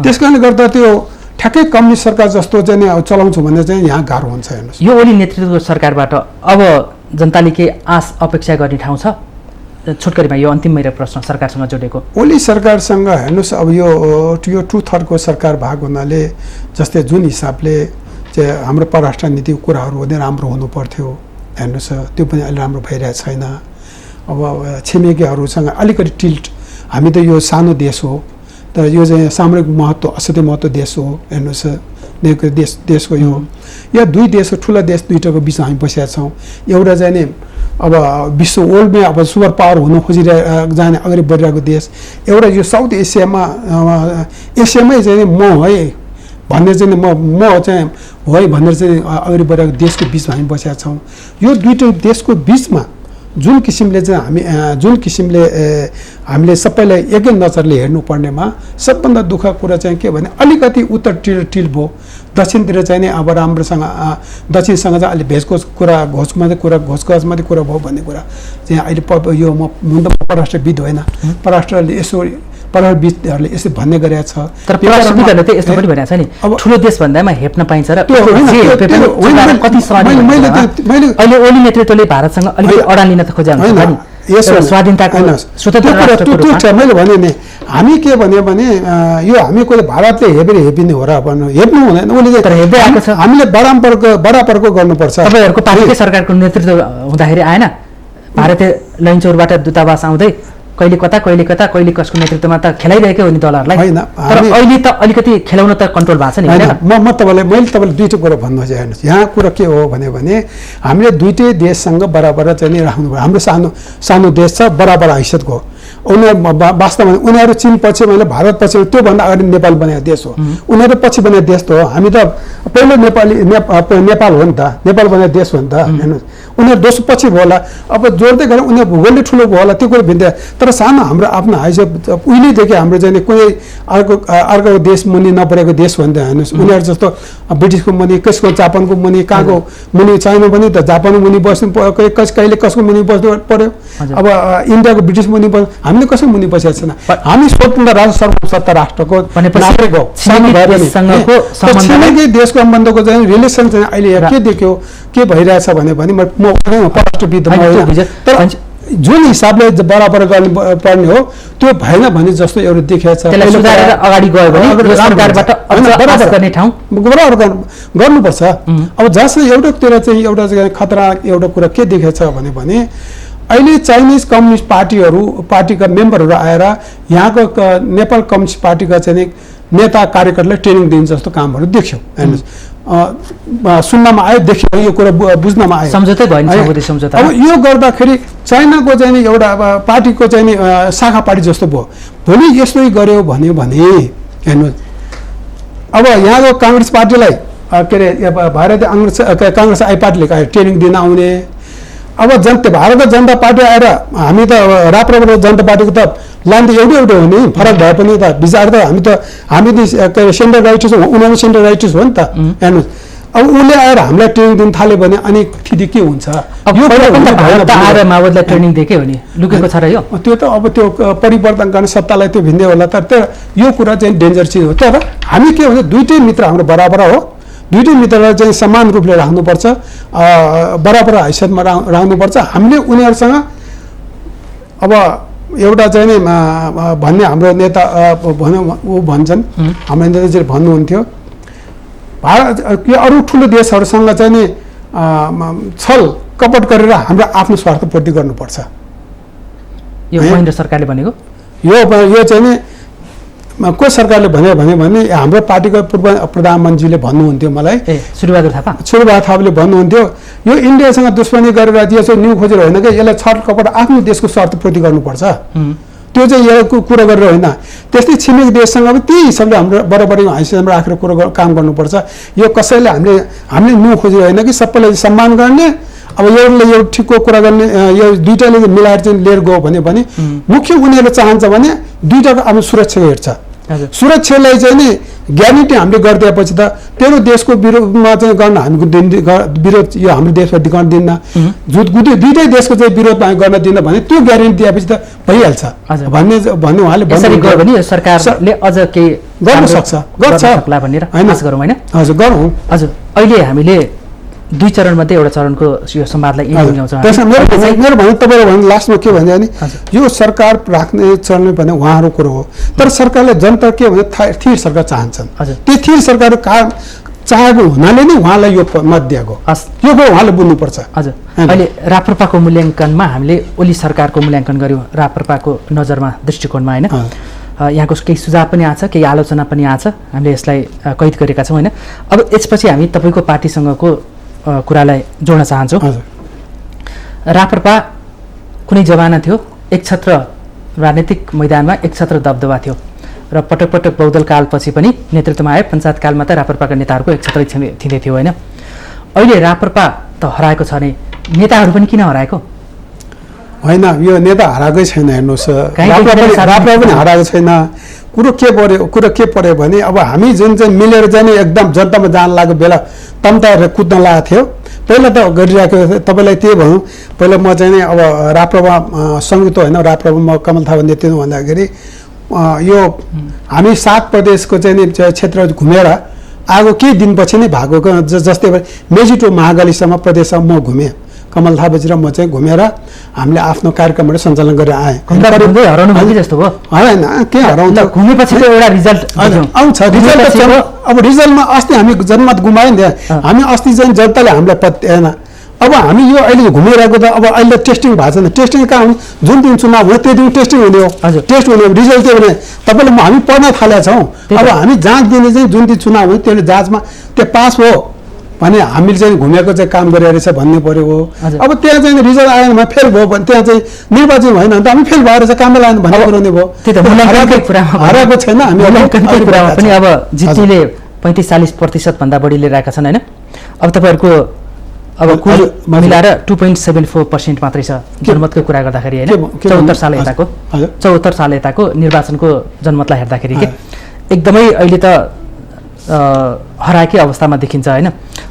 त्यस कारणले गर्दा त्यो ठ्याक्कै कम्युनिस्ट सरकार जस्तो चाहिँ चलाउँछु भन्ने चाहिँ यहाँ गाह्रो हुन्छ। हेर्नुहोस् यो ओली नेतृत्वको सरकारबाट अब जनताले के आश अपेक्षा गर्ने ठाउँ छ? छोटकरीमा यो अन्तिम मेरो प्रश्न सरकारसँग जोडेको। ओली सरकारसँग हेर्नुहोस् अब यो 2/3 सरकार भएको हुनाले जस्तै जुन हिसाबले चाहिँ हाम्रो परराष्ट्र नीतिको कुराहरू हुँदै राम्रो हुनु पर्थ्यो, हेर्नुहोस् त्यो पनि अहिले राम्रो भइरहेको छैन। अब छिमेकीहरूसँग अलिकति टिल्ट, हामी त यो सानो देश हो तर यो चाहिँ सामरिक महत्त्व असाध्यै महत्त्व देश हो। हेर्नुहोस् देशको यो दुई देश, ठुला देश दुईटाको बिचमा हामी बसेका छौँ। एउटा चाहिँ नि अब विश्व वर्ल्डमै अब सुपर पावर हुन जाने अगाडि बढिरहेको देश, एउटा यो साउथ एसियामै चाहिँ म है भन्ने चाहिँ म चाहिँ हो है भनेर चाहिँ अगाडि बढेको देशको बिचमा हामी बसेका छौँ। यो दुईवटा देशको बिचमा जुन किसिमले हामीले सबैलाई एकै नजरले हेर्नुपर्नेमा सबभन्दा दुःख कुरा चाहिँ के भने अलिकति उत्तर टिल भयो, दक्षिणतिर चाहिँ नि अब राम्रोसँग दक्षिणसँग चाहिँ अलि भेजकोज कुरा घोषगजमा कुरा भयो भन्ने कुरा चाहिँ अहिले यो म परराष्ट्रविद होइन, परराष्ट्रले यसो परराष्ट्रविदहरूले यसो भन्ने गरेको छ। तर परराष्ट्रविदहरूले त यस्तो पनि भनेको छ नि, अब ठुलो देश भन्दामा हेप्न पाइन्छ र अहिले ओली नेतृत्वले भारतसँग अलिकति अडान लिन त खोजेको हुन्छ नि, स्वाधीनताको स्वतन्त्र। मैले भने नि हामी के भन्यो भने यो हामी कोही भारतले हेपिने हो र भन्नु हेप्नु हुँदैन। उसले तर हेप्दै आएको छ, हामीले बराबरको गर्नुपर्छ। तपाईँहरूको पार्टीकै सरकारको नेतृत्व हुँदाखेरि आएन, भारतीय लैनचौरबाट दूतावास आउँदै कहिले कता कहिले कसको नेतृत्वमा त खेलाइरहेकै हो नि दलहरूलाई। तर अहिले त अलिकति खेलाउन त कन्ट्रोल भएको छ नि। मैले तपाईँलाई दुईवटा कुरा भन्नु चाहिँ हेर्नुहोस्, यहाँ कुरा के हो भने हामीले दुईटै देशसँग बराबर चाहिँ नि राख्नु पर्यो। हाम्रो सानो देश छ, बराबर हैसियतको। उनीहरू वास्तवमा उनीहरू चीन पछि भने भारत पछि, त्योभन्दा अगाडि नेपाल बनेको देश हो, उनीहरू पछि बनेको देश त हो। हामी त पहिलो नेपाल हो नि त, नेपाल बनेको देश हो नि त। हेर्नुहोस् उनीहरू दोस्रो पछि भयो होला, अब जोड्दै गएर उनीहरू भूगोलले ठुलो भयो होला, त्यो कुरो भिन्दै। तर सानो हाम्रो आफ्नो हैसियत उहिलेदेखि हाम्रो चाहिँ कुनै अर्को देश मुनि नपरेको देश हो नि त। हेर्नुहोस् उनीहरू जस्तो ब्रिटिसको मुनि, कसको जापानको मुनि, कहाँको मुनि, चाइना पनि त जापानको मुनि बस्नु कहिले कसको मुनि बस्नु पर्यो। अब इन्डियाको ब्रिटिस मुनि हामीले कसै मुनि बसेका छैन। हामी स्वतन्त्र राष्ट्र, सर्वसत्ता राष्ट्रको नागरिक हो। छिमेकी देश सम्बन्धको चाहिँ रिलेसन चाहिँ अहिले के देख्यो, के भइरहेछ भने म परराष्ट्रविद तर जुन हिसाबले बराबर गर्नुपर्ने हो त्यो भएन भने जस्तो एउटा देखिएको छ। अगाडि गयो भने बराबर गर्नुपर्छ। अब जसले एउटातिर चाहिँ एउटा खतरा एउटा कुरा के देखेको छ भने अहिले चाइनिज कम्युनिस्ट पार्टीका मेम्बरहरू आएर यहाँको नेपाल कम्युनिस्ट पार्टीका चाहिँ नेता कार्यकर्तालाई ट्रेनिङ दिने जस्तो कामहरू देख्यो। हेर्नुहोस् सुन्नमा आयो, देखियो, यो कुरा बुझ्नमा आयो। सम्झौतै भयो नि। अब यो गर्दाखेरि चाइनाको चाहिँ एउटा पार्टीको चाहिँ शाखा पार्टी जस्तो भयो। भोलि यस्तै गर्यो भने हेर्नुहोस् अब यहाँको काङ्ग्रेस पार्टीलाई के अरे भारतीय काङ्ग्रेस पार्टीले ट्रेनिङ दिन आउने। अब भारतको जनता पार्टी आएर हामी त राप्रपा जनता पार्टीको त लाइन त एउटै हो नि, फरक भए पनि त विचार त हामी सेन्ट्रल राइटिस्ट हो, उनीहरू सेन्ट्रल राइटिस्ट हो नि त। हेर्नुहोस् अब उसले आएर हामीलाई ट्रेनिङ दिन थाल्यो भने अनि फेरि के हुन्छ? माओवादीलाई ट्रेनिङ दिएकै हो नि, लुकेको छ र यो। त्यो त अब त्यो परिवर्तन गर्ने सत्तालाई त्यो भिन्दै होला। तर यो कुरा चाहिँ डेन्जर चिज हो। तर हामी के भन्छ दुईटै मित्र हाम्रो बराबर हो, दुईटै मित्रलाई चाहिँ समान रूपले राख्नुपर्छ, बराबर हैसियतमा राख्नुपर्छ। हामीले उनीहरूसँग अब एउटा चाहिँ नि भन्ने हाम्रो नेता भन्छन्, हाम्रो नेताजीले भन्नुहुन्थ्यो भारत कि अरू ठुलो देशहरूसँग चाहिँ नि छल कपट गरेर हाम्रो आफ्नो स्वार्थ पूर्ति गर्नुपर्छ। यो महेन्द्र सरकारले भनेको यो चाहिँ नि को सरकारले भन्यो भने हाम्रो पार्टीको पूर्व प्रधानमन्त्रीले भन्नुहुन्थ्यो मलाई, सूर्यबहादुर थापाले भन्नुहुन्थ्यो, यो इन्डियासँग दुश्मनी गरेर यो चाहिँ न्यू खोजेर होइन कि यसलाई छटकपट आफ्नो देशको स्वार्थपूर्ति गर्नुपर्छ, त्यो चाहिँ यो कुरो गरेर होइन। त्यस्तै छिमेकी देशसँग पनि त्यही हिसाबले हाम्रो बराबरीमा हैसियतमा राखेर काम गर्नुपर्छ। यो कसैले हामीले न्यू खोजेर होइन कि सबैलाई सम्मान गर्ने, अब एउटाले यो ठिकको कुरा गर्ने, यो दुईटाले मिलाएर चाहिँ लिएर गयो भने मुख्य उनीहरूले चाहन्छ भने दुईटाको आफ्नो सुरक्षा हेर्छ। सुरक्षालाई चाहिँ नि ग्यारेन्टी हामीले गरिदिएपछि त तेरो देशको विरोधमा चाहिँ गर्न हामी विरोध यो हाम्रो देशप्रति गर्न दिन्न, दुईटै देशको चाहिँ विरोधमा गर्न दिन्न भने त्यो ग्यारेन्टी दिएपछि त भइहाल्छ भन्ने उहाँले भन्नुभयो। सरकारले अझ केही गर्न सक्छ, गर्छ भनेर आशा गरौँ होइन? हजुर गरौँ। हजुर, अहिले हामीले 2 चरणमध्ये एउटा चरणको यो संवादलाई मेरो भन्नु तपाईँले भन्नु लास्टमा के भन्यो भने यो सरकार राख्ने चल्ने भने उहाँहरू कुरो हो, तर सरकारले जनता के भने स्थिर सरकार चाहन्छन्। त्यो स्थिर सरकार चाहेको हुनाले नै उहाँलाई यो मत दिएको, यो उहाँले बुझ्नुपर्छ। हजुर, अहिले राप्रपाको मूल्याङ्कनमा हामीले ओली सरकारको मूल्याङ्कन गऱ्यौँ राप्रपाको नजरमा, दृष्टिकोणमा होइन? यहाँको केही सुझाव पनि आएको छ, केही आलोचना पनि आएको छ, हामीले यसलाई कैद गरेका छौँ होइन? अब यसपछि हामी तपाईँको पार्टीसँगको कुरालाई जोड्न चाहन्छु। राप्रपा कुनै जमाना थियो, एक छत्र राजनीतिक मैदानमा एक छत्र दबदबा थियो र पटक पटक बहुदल कालपछि पनि नेतृत्वमा आए। पञ्चायत कालमा त राप्रपाका नेताहरूको एक छत्रै थिँदै थियो होइन? अहिले राप्रपा त हराएको छ नि, नेताहरू पनि किन हराएको? होइन, यो नेता हराएकै छैन। हेर्नुहोस्, राप्रपा पनि हराएको छैन। कुरो के पर्यो भने अब हामी जुन चाहिँ मिलेर जाने एकदम जनतामा जान लागेको बेला तम्ताएर कुद्न लागेको थियो, पहिला त गरिरहेको तपाईँलाई त्यही भनौँ। पहिला म चाहिँ नि अब राप्रपा संयुक्त होइन, राप्रपा म कमल थापा नेतृत्व भन्दाखेरि यो हामी 7 प्रदेशको चाहिँ नि क्षेत्र घुमेर आएको केही दिनपछि नै भएको, जस्तै मेजिटो महागलीसम्म प्रदेशसम्म म घुमेँ, कमल थापाजी र म चाहिँ घुमेर हामीले आफ्नो कार्यक्रमहरू सञ्चालन गरेर आएँ। हराउनु भयो जस्तो भयो? होइन, के हराउँछ, घुमेपछि एउटा रिजल्ट आउँछ। अब रिजल्टमा अस्ति हामी जनमत गुमायौँ नि, हामी अस्ति चाहिँ जनताले हामीलाई पत्याएन। अब हामी यो अहिले घुमिरहेको त अब अहिले टेस्टिङ भएको छैन। टेस्टिङ कहाँ हुने? जुन दिन चुनाव हो त्यो दिन टेस्टिङ हुने हो। टेस्ट हुने हो, रिजल्ट त्यो भने तपाईँले हामी पढ्न थालेका छौँ। अब हामी जाँच दिने चाहिँ जुन दिन चुनाव हो त्यसले जाँचमा त्यो पास हो भने हामीले चाहिँ घुमेको चाहिँ काम गरिरहेको रहेछ भन्ने पऱ्यो हो। अब त्यहाँ चाहिँ रिजल्ट आएन भने फेल भयो भने त्यहाँ चाहिँ निर्वाचन भएन भने त हामी फेल भएर चाहिँ काममा लागेन भन्ने कुरो नै भयो। हराएको छैन हामी कुरामा पनि। अब जित्नेले 35-40% भन्दा बढी लिएर आएका छन् होइन? अब तपाईँहरूको अब कुल मिलाएर 2.74% मात्रै छ जनमतको कुरा गर्दाखेरि होइन? 74 साल यताको निर्वाचनको जनमतलाई हेर्दाखेरि के एकदमै अहिले त हराएकै अवस्थामा देखिन्छ होइन?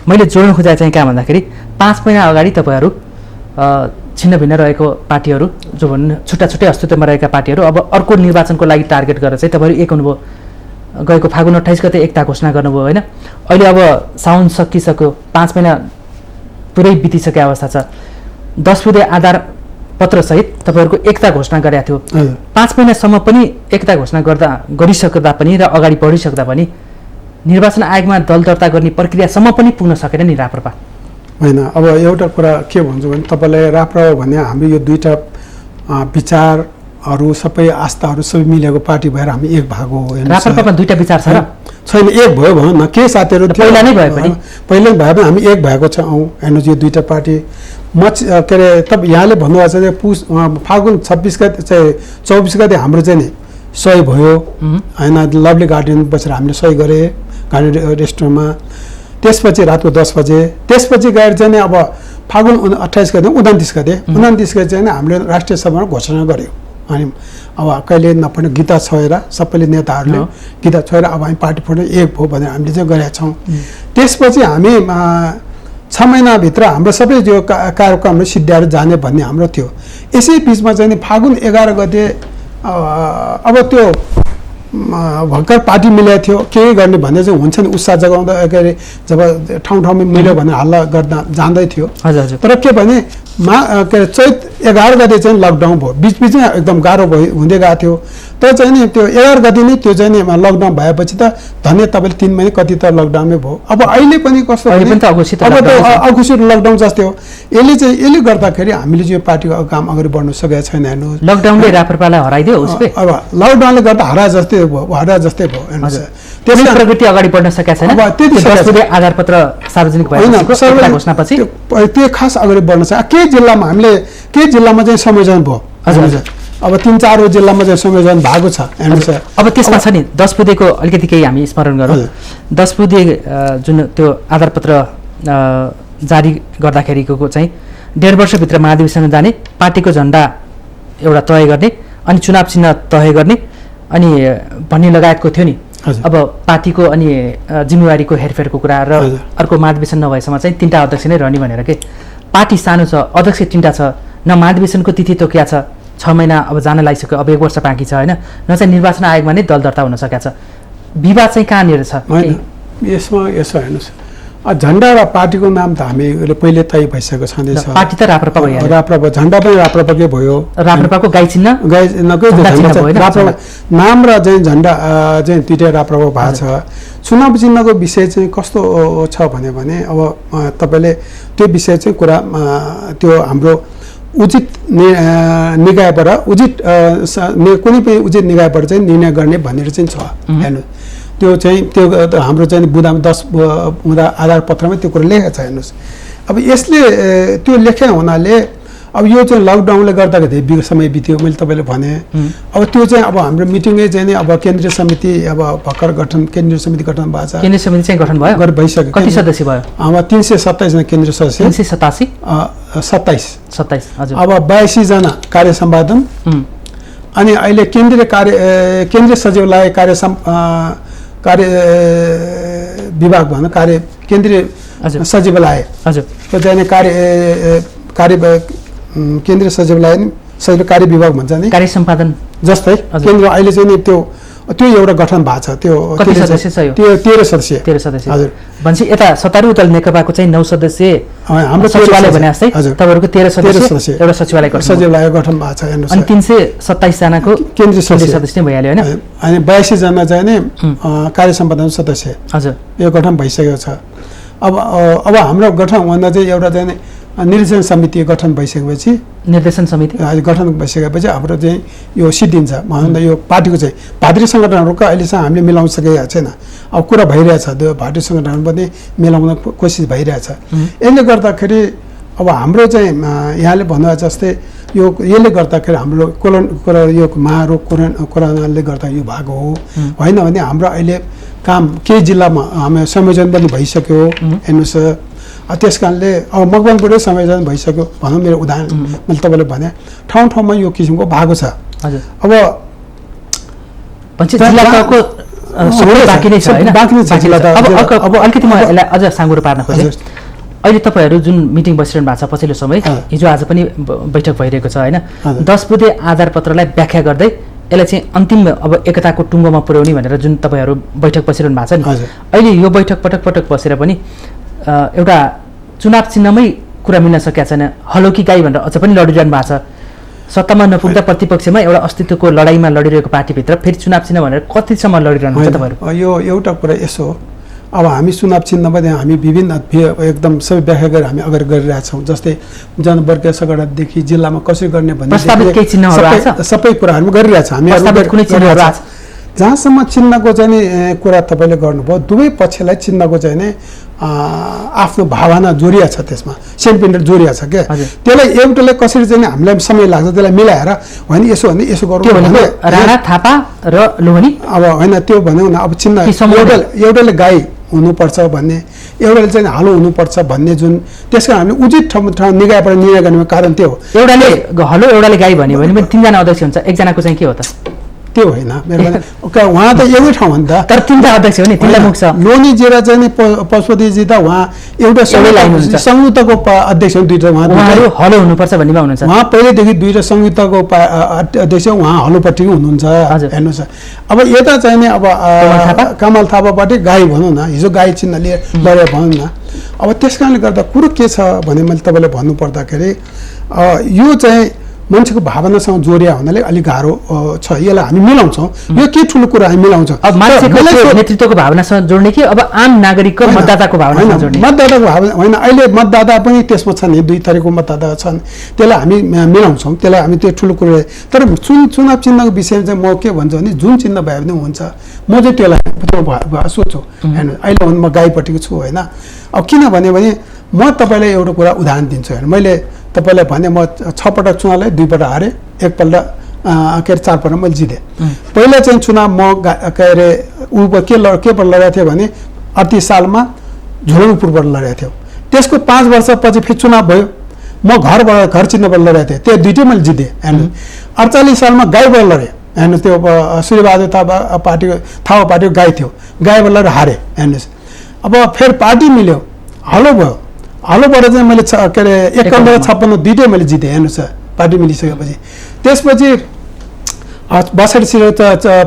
मैले जोड्न खोजेको चाहिँ कहाँ भन्दाखेरि 5 महिना अगाडि तपाईँहरू छिन्न भिन्न रहेको पार्टीहरू जो भन्नु छुट्टा छुट्टै अस्तित्वमा रहेका पार्टीहरू अब अर्को निर्वाचनको लागि टार्गेट गरेर चाहिँ तपाईँहरू एक हुनुभयो। गएको फागुन 28 गते एकता घोषणा गर्नुभयो होइन? अहिले अब साउन सकिसक्यो, 5 महिना पुरै बितिसकेको अवस्था छ। 10 बुँदे आधार पत्रसहित तपाईँहरूको एकता घोषणा गरेका थियो। 5 महिनासम्म पनि एकता घोषणा गरिसक्दा पनि र अगाडि बढिसक्दा पनि निर्वाचन आयोगमा दल दर्ता गर्ने प्रक्रियासम्म पनि पुग्न सकेन नि राप्रपा होइन? अब एउटा कुरा के भन्छु भने तपाईँलाई राप्रपा भने हामी यो दुईटा विचारहरू सबै आस्थाहरू सबै मिलेको पार्टी भएर हामी एक भाग हो। राप्रपामा दुईटा विचार छ र छैन? एक भयो भनौँ न, के साथीहरू पहिला नै भए पनि भए पनि हामी एक भएको छौँ। हेर्नुहोस्, यो दुईटा पार्टी के अरे तब यहाँले भन्नुभएको छ फागुन 26 गते चाहिँ 24 गते हाम्रो चाहिँ नि सही भयो होइन? लभली गार्डन बसेर हामीले सही गरेँ गार्डन रेस्टुरेन्टमा। त्यसपछि रातको 10 बजे त्यसपछि गएर चाहिँ अब फागुन 28 गते 29 गते चाहिँ हामीले राष्ट्रिय सभामा घोषणा गऱ्यौँ। अनि अब कहिले नपर्ने गीता छोएर सबैले नेताहरूले गीता छोएर अब हामी पार्टी फोटो एक भयो भनेर हामीले चाहिँ गरेका छौँ। त्यसपछि हामी 6 महिनाभित्र हाम्रो सबै यो कार्यक्रमहरू सिद्ध्याएर जाने भन्ने हाम्रो थियो। यसै बिचमा चाहिँ फागुन 11 गते अब त्यो भर्खर पार्टी मिलेको थियो, के गर्ने भन्ने चाहिँ हुन्छ नि, उत्साह जगाउँदा के अरे जब ठाउँ ठाउँमा मिल्यो भने हल्ला गर्दा जाँदै थियो। तर के भने के अरे चैत 11 गते चाहिँ लकडाउन भयो, बिचबिचमा एकदम गाह्रो भयो हुँदै गएको थियो। तर चाहिँ नि त्यो 11 गते नै त्यो चाहिँ नि लकडाउन भएपछि त धन्य तपाईँले 3 महिना कति त लकडाउनै भयो। अब अहिले पनि कस्तो अहिले पनि त अघोषित अब त अघोषित लकडाउन जस्तै हो। यसले गर्दाखेरि हामीले चाहिँ पार्टीको काम अगाडि बढ्न सकेका छैन। हेर्नुहोस्, लकडाउनले राप्रपालाई हराइदियो उसले, अब लकडाउनले गर्दा हराए जस्तै भयो। हेर्नुहोस्, त्यसको प्रगति अगाडि बढ्न सकेका छैन। अब त्यति 10 बुँदे आधारपत्र सार्वजनिक भएको घोषणापछि त्यो खास अगाडि बढ्न सक्छ। केही जिल्लामा चाहिँ संयोजन भयो। अब 3-4 जिल्लामा चाहिँ संयोजन भएको छ। हेर्नुहोस्, अब त्यसमा छ नि 10 बुँदेको अलिकति केही हामी स्मरण गरौँ। 10 बुँदे जुन त्यो आधारपत्र जारी गर्दाखेरिको चाहिँ 1.5 वर्षभित्र महाधिवेशन जाने, पार्टीको झन्डा एउटा तय गर्ने, अनि चुनाव चिन्ह तय गर्ने अनि भन्ने लगायतको थियो नि। अब पार्टीको अनि जिम्मेवारीको हेरफेरको कुरा र अर्को महाधिवेशन नभएसम्म चाहिँ 3टा अध्यक्ष नै रहने भनेर के। पार्टी सानो छ, अध्यक्ष 3टा छ, न महाधिवेशनको तिथि तोकिया छ, 6 महिना अब जान लागिसक्यो, अब 1 वर्ष बाँकी छ होइन, न चाहिँ निर्वाचन आयोगमा नै दल दर्ता हुन सकेको छ। विवाद चाहिँ कहाँनिर छ? यसमा यसो हेर्नुहोस्, झन्डा र पार्टीको नाम त हामीले पहिले तय भइसकेको छँदैछ। पार्टी त राप्रपा भयो, राप्रपा झन्डा पनि राप्रपाकै भयो। राप्रपाको गाई चिन्ह नाम र चाहिँ झन्डा चाहिँ दुईटै राप्रपा भएको छ। चुनाव चिन्हको विषय चाहिँ कस्तो छ भने अब तपाईँले त्यो विषय चाहिँ कुरा त्यो हाम्रो उचित निकायबाट कुनै पनि उचित निकायबाट चाहिँ निर्णय गर्ने भनेर चाहिँ छ। हेर्नु, त्यो हाम्रो चाहिँ बुँदामा 10 बुँदा आधार पत्रमा त्यो कुरा लेखेको छ। हेर्नुहोस्, अब यसले त्यो लेखे हुनाले अब यो चाहिँ लकडाउनले गर्दाखेरि धेरै समय बित्यो। मैले तपाईँले भने अब त्यो चाहिँ अब हाम्रो मिटिङै चाहिँ नि अब केन्द्रीय समिति अब भर्खर केन्द्रीय समिति गठन भएको छ। केन्द्रीय समिति चाहिँ गठन भयो, भइसक्यो। कति सदस्य भयो? अब 327 जना केन्द्रीय सदस्य, 27 हजुर। अब 82 जना कार्य सम्पादन, अनि अहिले केन्द्रीय सचिवालय कार्य विभाग भनौँ, केन्द्रीय सचिवालय हजुर चाहिँ केन्द्रीय सचिवालय कार्य विभाग भन्छ नि, कार्य सम्पादन जस्तै केन्द्र अहिले चाहिँ नि त्यो एउटा गठन भएको छ। त्यो कति सदस्य छ? यो 13 सदस्य हजुर। भनेपछि यता सत्तारूढ दल नेकपाको चाहिँ 9 सदस्य हाम्रो सचिवालय भने जस्तै तपाईँहरूको 13 सदस्य एउटा सचिवालय गठन भएको छ। हेर्नुहोस्, अनि 327 जनाको केन्द्रीय सदस्य नै भइहाल्यो होइन, अनि 82 जना चाहिँ नि कार्य सम्पादन सदस्य हजुर यो गठन भइसकेको छ। अब हाम्रो गठन हुँदा चाहिँ एउटा चाहिँ निर्देशन समिति गठन भइसकेपछि गठन भइसकेपछि हाम्रो चाहिँ यो सिद्धिन्छ। भनौँ न यो पार्टीको चाहिँ भातृ सङ्गठनहरूको अहिलेसम्म हामीले मिलाउन सकेका छैन। अब कुरा भइरहेछ, त्यो भातृ सङ्गठन पनि मिलाउन कोसिस भइरहेछ। यसले गर्दाखेरि अब हाम्रो चाहिँ यहाँले भन्नुभयो जस्तै यसले गर्दाखेरि हाम्रो यो महारोग कोरोनाले गर्दा यो भएको हो होइन भने हाम्रो अहिले काम केही जिल्लामा हामी संयोजन पनि भइसक्यो। हेर्नुहोस्, त्यस कारणले अब मकवानपुरै संयोजन भइसक्यो भनौँ। मेरो उदाहरण मैले तपाईँले भने ठाउँमा यो किसिमको भएको छ। अब अलिकति म यसलाई अझ साँगुरो पार्न खोजेँ। अहिले तपाईँहरू जुन मिटिङ बसिरहनु भएको छ पछिल्लो समय, हिजो आज पनि बैठक भइरहेको छ होइन, 10 बुँदे आधारपत्रलाई व्याख्या गर्दै यसलाई चाहिँ अन्तिम अब एकताको टुङ्गोमा पुर्याउने भनेर जुन तपाईँहरू बैठक बसिरहनु भएको छ नि, अहिले यो बैठक पटक बसेर पनि एउटा चुनाव चिन्हमै कुरा मिल्न सकेका छैन। हलो कि गाई भनेर अझ पनि लडिरहनु भएको छ। सत्तामा नपुग्दा प्रतिपक्षमा एउटा अस्तित्वको लडाइँमा लडिरहेको पार्टीभित्र फेरि चुनाव चिन्ह भनेर कतिसम्म लडिरहनु हुन्छ तपाईँहरू? यो एउटा कुरा यसो हो, अब हामी चुनाव चिन्हमा हामी विभिन्न एकदम सबै व्याख्या गरेर हामी अगाडि गरिरहेछौँ। जस्तै जनवर्गीय सगडादेखि जिल्लामा कसरी गर्ने भन्ने सबै कुराहरू गरिरहेछ हामी। जहाँसम्म चिन्हको चाहिँ नि कुरा तपाईँले गर्नुभयो, दुवै पक्षलाई चिन्हको चाहिँ नि आफ्नो भावना जोडिया छ, त्यसमा सेन्टिमेन्ट जोडिया छ क्या। त्यसलाई एउटाले कसरी चाहिँ हामीलाई समय लाग्छ त्यसलाई मिलाएर होइन यसो भने यसो गरौँ भने राणा थापा र लोहनी अब होइन त्यो भन्यो न। अब चिन्ह एउटाले गाई हुनुपर्छ भन्ने, एउटाले चाहिँ हालो हुनुपर्छ भन्ने जुन, त्यस कारण हामीले उचित ठाउँ निकायबाट निर्णय गर्ने कारण त्यो हो। एउटाले हलो एउटाले गाई भन्यो भने पनि 3 जना अध्यक्ष हुन्छ, एकजनाको चाहिँ के हो त? त्यो होइन मेरो उहाँ त एउटै ठाउँ हो नि त, तर 3टा अध्यक्ष हो नि, 3टा मुख छ। लोनी जेरा चाहिँ पशुपतिजी त उहाँ एउटा संयुक्तको अध्यक्ष हो, 2टा उहाँहरू हलो हुनुपर्छ भन्नेमा हुनुहुन्छ। उहाँ पहिल्यैदेखि 2टा संयुक्तको अध्यक्ष उहाँ हलोपट्टिको हुनुहुन्छ। हेर्नुहोस्, अब यता चाहिँ नि अब कमल थापापट्टि गाई भनौँ न, हिजो गाई चिन्ह लिएर लडेर भनौँ न। अब त्यस कारणले गर्दा कुरो के छ भने मैले तपाईँलाई भन्नुपर्दाखेरि यो चाहिँ मान्छेको भावनासँग जोडिया हुनाले अलिक गाह्रो छ। यसलाई हामी मिलाउँछौँ, यो के ठुलो कुरा हामी मिलाउँछौँ। अब मान्छेको नेतृत्वको भावनासँग जोड्ने कि अब आम नागरिकको मतदाताको भावनासँग जोड्ने? मतदाताको भावना होइन, अहिले मतदाता पनि त्यसमा छन्, दुई थरीको मतदाता छन्, त्यसलाई हामी मिलाउँछौँ, त्यसलाई हामी त्यो ठुलो कुरा। तर चुनाव चिन्हको विषयमा चाहिँ म के भन्छु भने जुन चिन्ह भए पनि हुन्छ, म चाहिँ त्यसलाई सोध्छु। होइन अहिले म गाईपट्टिको छु होइन। अब किनभने म तपाईँलाई एउटा कुरा उदाहरण दिन्छु। होइन मैले तपाईँलाई भने म 6 पटक चुनावलाई 2 पटक हारेँ, एकपल्ट के अरे 4 पटक मैले जितेँ। पहिला चाहिँ चुनाव म के अरे केबाट लडेको थियो भने 38 सालमा झुलुङपुरबाट लडेको थियो। त्यसको 5 वर्षपछि फेरि चुनाव भयो, म घर चिन्हबाट लडेको थिएँ, त्यो दुइटै मैले जितेँ। हेर्नु 48 सालमा गाईबाट लडेँ। हेर्नु त्यो सूर्यबहादुर थापा पार्टीको गाई थियो, गाईबाट लडेर हारेँ। हेर्नुहोस् अब फेरि पार्टी मिल्यो, हलो भयो, हलोबाट चाहिँ मैले के अरे 51-56 दुइटै मैले जितेँ। हेर्नुहोस् पार्टी मिलिसकेपछि त्यसपछि 62 सिट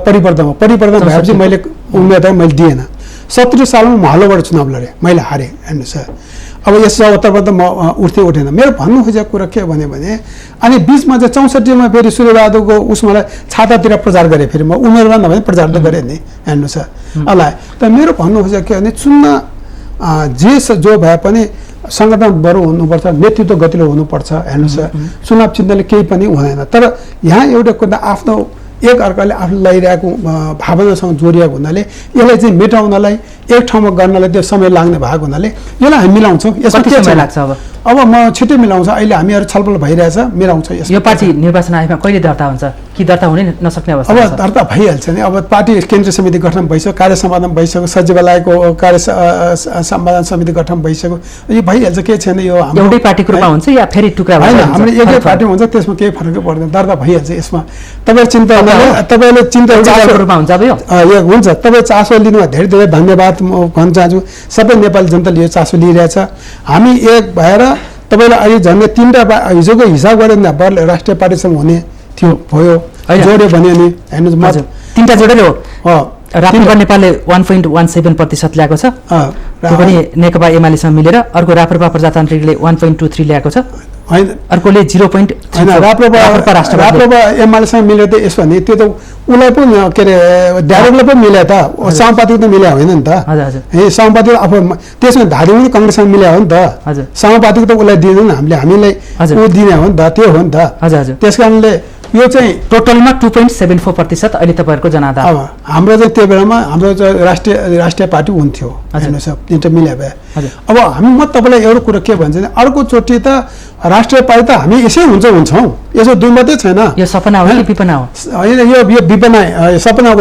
परिवर्तन भयो, परिवर्तन भएपछि मैले उम्मेदवार मैले दिएन। 70 सालमा म हलोबाट चुनाव लडेँ, मैले हारेँ। हेर्नुहोस् अब यस 74मा त म उठेन। मेरो भन्नु खोजेको कुरा के भने अनि बिचमा चाहिँ 64मा फेरि सूर्यबहादुरको उसमा छातातिर प्रचार गरेँ, फेरि म उमेरमा नभए प्रचार त गरेँ नि। हेर्नुहोस् अलाई त मेरो भन्नु खोजेको के भने चुन्न जो भए पनि सङ्गठन बरु हुनुपर्छ, नेतृत्व गतिलो हुनुपर्छ। हेर्नुहोस् चुनाव चिन्हले केही पनि हुँदैन। तर यहाँ एउटा कुरा आफ्नो एक अर्काले आफूले लगाइरहेको भावनासँग जोडिएको हुनाले यसलाई चाहिँ मेटाउनलाई एक ठाउँमा गर्नलाई त्यो समय लाग्ने भएको हुनाले यसलाई हामी मिलाउँछौँ। यसमा के समय लाग्छ? अब म छिट्टै मिलाउँछ। अहिले हामीहरू छलफल भइरहेछ, मिलाउँछ। यो पार्टी निर्वाचन आयोगमा कहिले दर्ता हुन्छ कि दर्ता हुनै नसक्ने अवस्था? अब दर्ता भइहाल्छ नि। अब पार्टी केन्द्रीय समिति गठन भइसक्यो, कार्य सम्पादन भइसक्यो, सचिवालयको कार्य सम्पादन समिति गठन भइसक्यो, यो भइहाल्छ। के छैन, यो एउटै पार्टीको रूपमा हुन्छ या फेरि टुक्रा होइन? हाम्रो एकै पार्टी हुन्छ, त्यसमा केही फरकै पर्दैन, दर्ता भइहाल्छ। यसमा तपाईँले चिन्ता रूपमा हुन्छ। अब यो हुन्छ, तपाईँ चासो लिनुमा धेरै धेरै धन्यवाद म भन्न चाहन्छु। सबै नेपाली जनताले यो चासो लिइरहेछ। हामी एक भएर तपाईँलाई अहिले झन्डै 3टा हिजोको हिसाब गरेर राष्ट्रिय पार्टीसँग हुने थियो, भयो, जोड्यो भने नि हेर्नुहोस् 3टा जोडेर हो। राप्रपा नेपालले 1.17% ल्याएको छ, त्यो पनि नेकपा एमालेसँग मिलेर। अर्को राप्रपा प्रजातान्त्रिकले 1.23 ल्याएको छ, होइन अर्कोले 0.3। राप्रपा एमालेसँग मिलेर त यसो भने त्यो त उसलाई पनि के अरे डाइरेक्टलाई पनि मिल्यो त, समानुपातिक त मिल्या होइन नि त। समानुपातिक आफू त्यसमा धारी पनि कङ्ग्रेससँग मिल्या हो नि त। समानुपातिक त उसलाई दिँदैन, हामीलाई ऊ दिने हो नि त, त्यो हो नि त। त्यस कारणले यो चाहिँ टोटलमा 2.74% अहिले तपाईँहरूको जनाधार। अब हाम्रो चाहिँ त्यो बेलामा हाम्रो चाहिँ राष्ट्रिय पार्टी हुन्थ्यो। हेर्नुहोस् तिनवटा मिल्या भए। अब म तपाईँलाई एउटा कुरो के भन्छ भने अर्कोचोटि त राष्ट्रिय पार्टी त हामी यसै हुन्छौँ, यसो दुई मात्रै छैन। यो सपना हो कि विपना हो? होइन, यो विपना सपना हो,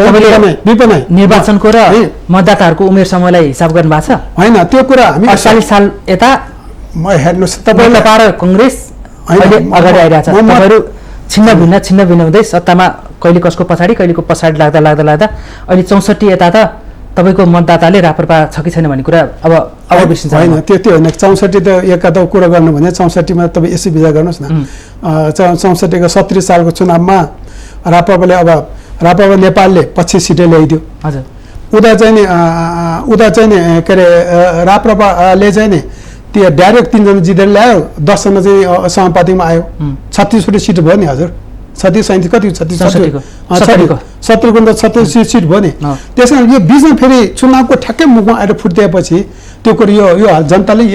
विपना। निर्वाचनको र मतदाताहरूको उमेर समयलाई हिसाब गर्नु भएको छ? होइन, त्यो कुरा हामी 48 साल यता म हेर्नुहोस् तपाईँले कङ्ग्रेस अगाडि आइरहेछ, तपाईँहरू छिन्न भिन्न हुँदै सत्तामा कहिले कसको पछाडि कहिलेको पछाडि लाग्दा अहिले 64 यता त तपाईँको मतदाताले राप्रपा छ कि छैन भन्ने कुरा अब बिर्सिन्छ। होइन, त्यो होइन। 64 त एका त कुरा गर्नु भने 64मा तपाईँ यसै विचार गर्नुहोस् न। 64को 70 सालको चुनावमा राप्रपा नेपालले 25 सिटै ल्याइदियो। हजुर। उता चाहिँ नि के अरे राप्रपाले चाहिँ नि त्यो डाइरेक्ट 3जना जितेर ल्यायो, 10जना चाहिँ समानुपातिकमा आयो, 36वटा सिट भयो नि। हजुर 36 37 कति 37 सिट भयो नि। त्यस कारण यो बिचमा फेरि चुनावको ठ्याक्कै मुखमा आएर फुट्दिएपछि त्यो कुरो यो जनताले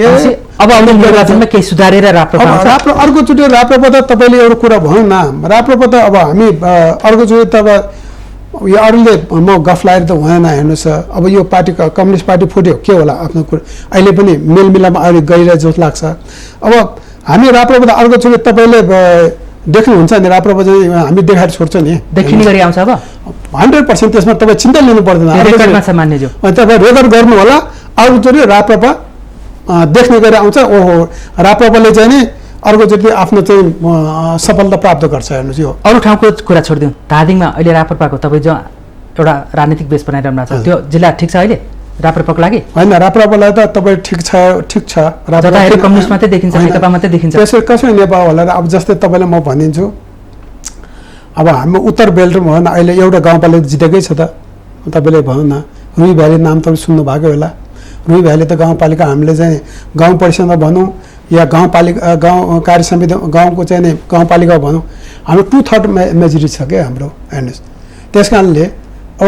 अब निर्वाचनमा केही सुधारेर अर्कोचोटि राप्रपा त तपाईँले एउटा कुरा भन्नु न, राप्रपा त अब हामी अर्कोचोटि त अब यो अरूले म गफ लगाएर त हुँदैन। हेर्नुहोस् अब यो पार्टी कम्युनिस्ट पार्टी फुट्यो, के होला आफ्नो कुरो अहिले पनि मेलमिलापमा अगाडि गइरहेको जस्तो लाग्छ। अब हामी राप्रपा त अर्कोचोटि तपाईँले देख्नुहुन्छ नि, राप्रपा चाहिँ हामी देखाएर छोड्छ नि, देखिने गरी आउँछ। अब 100% त्यसमा तपाईँ चिन्ता लिनु पर्दैन, तपाईँ रेकर्ड गर्नु होला। अर्कोचोटि राप्रपा देख्ने गरी आउँछ। ओहो राप्रपाले चाहिँ नि अर्कोचोटि आफ्नो चाहिँ सफलता प्राप्त गर्छ। हेर्नुहोस् यो अरू ठाउँको कुरा छोडिदिउँ, धादिङमा अहिले राप्रपाको तपाईँ जो एउटा राजनीतिक बेस बनाइरहनु भएको छ, त्यो जिल्ला ठिक छ अहिले राप्रपाको लागि? होइन, राप्रपालाई त तपाईँ ठिक छ। कम्युनिस्ट मात्रै देखिन्छ, नेकपा मात्रै देखिन्छ। त्यसै कसरी नेपाल होला र? अब जस्तै तपाईँलाई म भनिदिन्छु, अब हाम्रो उत्तर बेल्टमा भनौँ न, अहिले एउटा गाउँपालिका जितेकै छ त। तपाईँले भनौँ न रुई भ्याली नाम तपाईँ सुन्नु भएको होला। रुई भ्याली त गाउँपालिका हामीले चाहिँ गाउँ परिषदमा भनौँ या गाउँपालिका गाउँ कार्य समिति गाउँको चाहिँ नि गाउँपालिका भनौँ हाम्रो 2/3 मेजोरिटी छ क्या हाम्रो हेर्नुहोस्। त्यस कारणले अब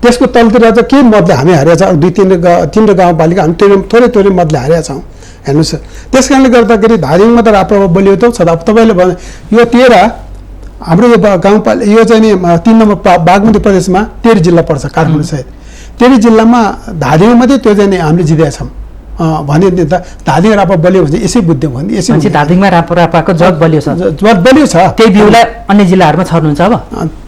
त्यसको तलतिर चाहिँ केही मतले हामी हारेका छौँ। 2-3 गाउँपालिका हामी थोरै मतले हारेका छौँ हेर्नुहोस्। त्यस कारणले गर्दाखेरि धादिङमा त राप्रपा बलियो त छ। अब तपाईँले भने यो 13 हाम्रो यो गाउँपालिका यो चाहिँ नि 3 नम्बर बागमती प्रदेशमा 13 जिल्ला पर्छ काठमाडौँ सहित। 13 जिल्लामा धादिङमा मात्रै त्यो चाहिँ नि हामीले जितेका छौँ भने त धादिङ रापा बलियो भने यसै बुझ्यौँ भने यसै धादिङमा रापाको जग बलियो छ, जग बलियो छ। त्यही बिउलाई अन्य जिल्लाहरूमा छर्नुहुन्छ अब?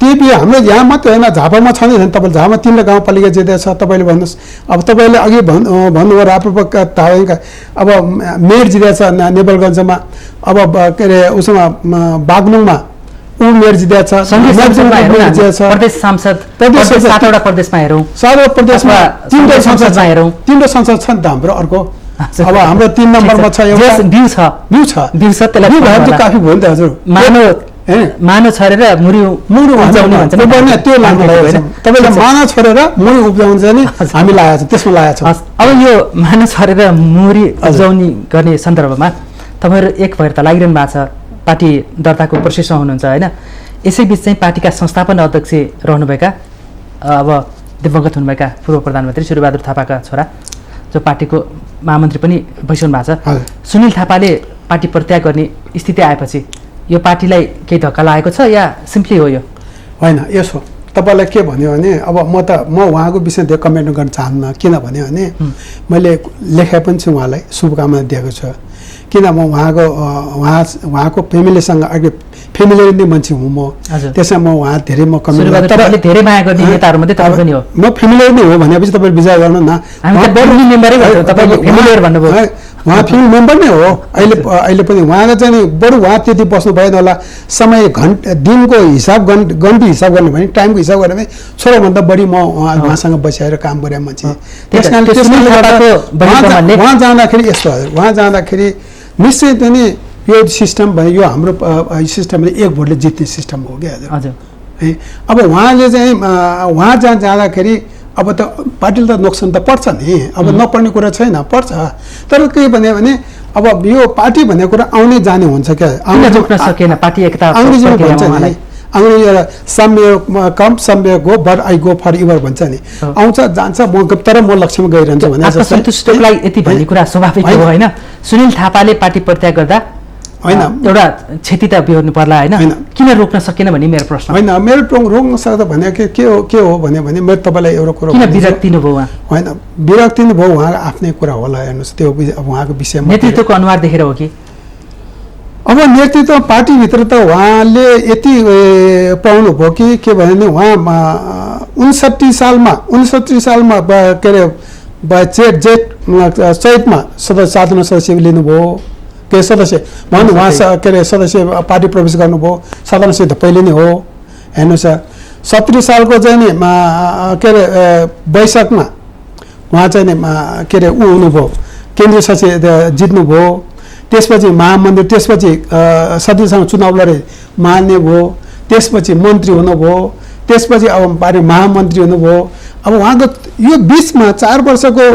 त्यही बिउ हाम्रो यहाँ मात्रै होइन झापामा छँदैन। तपाईँले झापामा 3 गाउँपालिका जितेको छ। तपाईँले भन्नुहोस् अब तपाईँले अघि भन्नुभयो राप्रपा धादिङका अब मेयर जितेको छ नेपालगञ्जमा। अब के अरे उसमा बागलुङमा मेयर जितेको छ। प्रदेश सांसद 7वटा प्रदेशमा हेरौँ, 7वटा प्रदेशमा 3 संसदमा हेरौँ, 3 संसद छ नि त हाम्रो। अर्को अब हाम्रो 3 नम्बरमा छ एउटा बिउ छ, त्यसलाई काफी भयो नि त हजुर। मानो छरेर मुरी उब्जाउने भन्छ नि त्यो लाग्नु होइन। तपाईँले माना छोडेर मुरी उब्जाउनु चाहिँ नि हामी लागेको छ, त्यसमा लागेको छ। अब यो मानो छरेर मुरी उब्जाउने गर्ने सन्दर्भमा तपाईँहरू एक भएर त लागिरहनु भएको छ, पार्टी दर्ताको प्रोसेसमा हुनुहुन्छ होइन। यसैबिच चाहिँ पार्टीका संस्थापन अध्यक्ष रहनुभएका अब दिवंगत हुनुभएका पूर्व प्रधानमन्त्री सूर्यबहादुर थापाका छोरा जो पार्टीको महामन्त्री पनि भइसक्नु भएको छ, सुनिल थापाले पार्टी परित्याग गर्ने स्थिति आएपछि यो पार्टीलाई केही धक्का लागेको छ या सिम्पली हो यो? होइन, यसो तपाईँलाई के भन्यो भने अब म उहाँको विषयमा कमेन्ट गर्न चाहन्न। किनभने भने मैले लेखाइ पनि छु, उहाँलाई शुभकामना दिएको छ। किन म उहाँको फ्यामिलीसँग अघि फ्यामिली नै मान्छे हुँ म, त्यसमा म उहाँ धेरै म कमेन्ट धेरै माया गर्ने नेताहरूमध्ये तपाईँ पनि हो। म फ्यामिली नै हो भनेपछि तपाईँले विचार गर्नु न। उहाँ फ्यामिली मेम्बर नै हो अहिले पनि। उहाँको चाहिँ नि बरु उहाँ त्यति बस्नु भएन होला। समय दिनको हिसाब घन्टी हिसाब गर्ने भने टाइमको हिसाब गर्ने भने छोराभन्दा बढी म उहाँसँग बसेर काम गरेँ मान्छे। त्यस कारणले उहाँ जाँदाखेरि यस्तो हजुर, उहाँ जाँदाखेरि निश्चय पनि यो सिस्टम भने यो हाम्रो सिस्टमले 1 भोटले जित्ने सिस्टम हो क्या हजुर है। अब उहाँले चाहिँ उहाँ जहाँ जाँदाखेरि अब त पार्टीले त नोक्सान त पर्छ नि, अब नपर्ने कुरा छैन, पर्छ। तर के भन्यो भने अब यो पार्टी भन्ने कुरा आउने जाने हुन्छ क्या। रोक्न सकेन पार्टी एकता अङ्ग्रेजीमा भन्छ नि, Angrezi some come some go but I go for your भन्छ नि। आउँछ जान्छ म तर म लक्ष्यमा गइरहन्छु भने सन्तुष्टलाई यति भन्ने कुरा स्वाभाविक हो होइन। सुनिल थापाले पार्टी परित्याग गर्दा होइन एउटा क्षति त बिहोर्नु पर्ला होइन, किन रोक्न सकेन भन्ने मेरो प्रश्न होइन। मेरो रोक्न सक्दा भने के हो भने मैले तपाईँलाई एउटा कुरा किन विरक्तिनु भयो उहाँ? होइन, विरक्तिनु भयो उहाँको आफ्नै कुरा होला हेर्नुहोस्। त्यो उहाँको विषयमा नेतृत्वको अनुहार देखेर हो कि? अब नेतृत्व पार्टीभित्र त उहाँले यति पाउनु भयो कि के भने उहाँ 69 सालमा के अरे चैतमा साधारण सदस्य लिनुभयो के सदस्य भन्नु उहाँ के अरे सदस्य पार्टी प्रवेश गर्नुभयो। साधारण सदस्य त पहिले नै हो हेर्नुहोस्। 70 सालको चाहिँ नि के अरे वैशाखमा उहाँ चाहिँ नि के अरे हुनुभयो, केन्द्रीय सचिव जित्नुभयो। त्यसपछि महामन्त्री, त्यसपछि 70 सालमा चुनाव लडे मान्य भयो, त्यसपछि मन्त्री हुनुभयो, त्यसपछि अब पार्टी महामन्त्री हुनुभयो। अब उहाँको यो बिचमा 4 वर्षको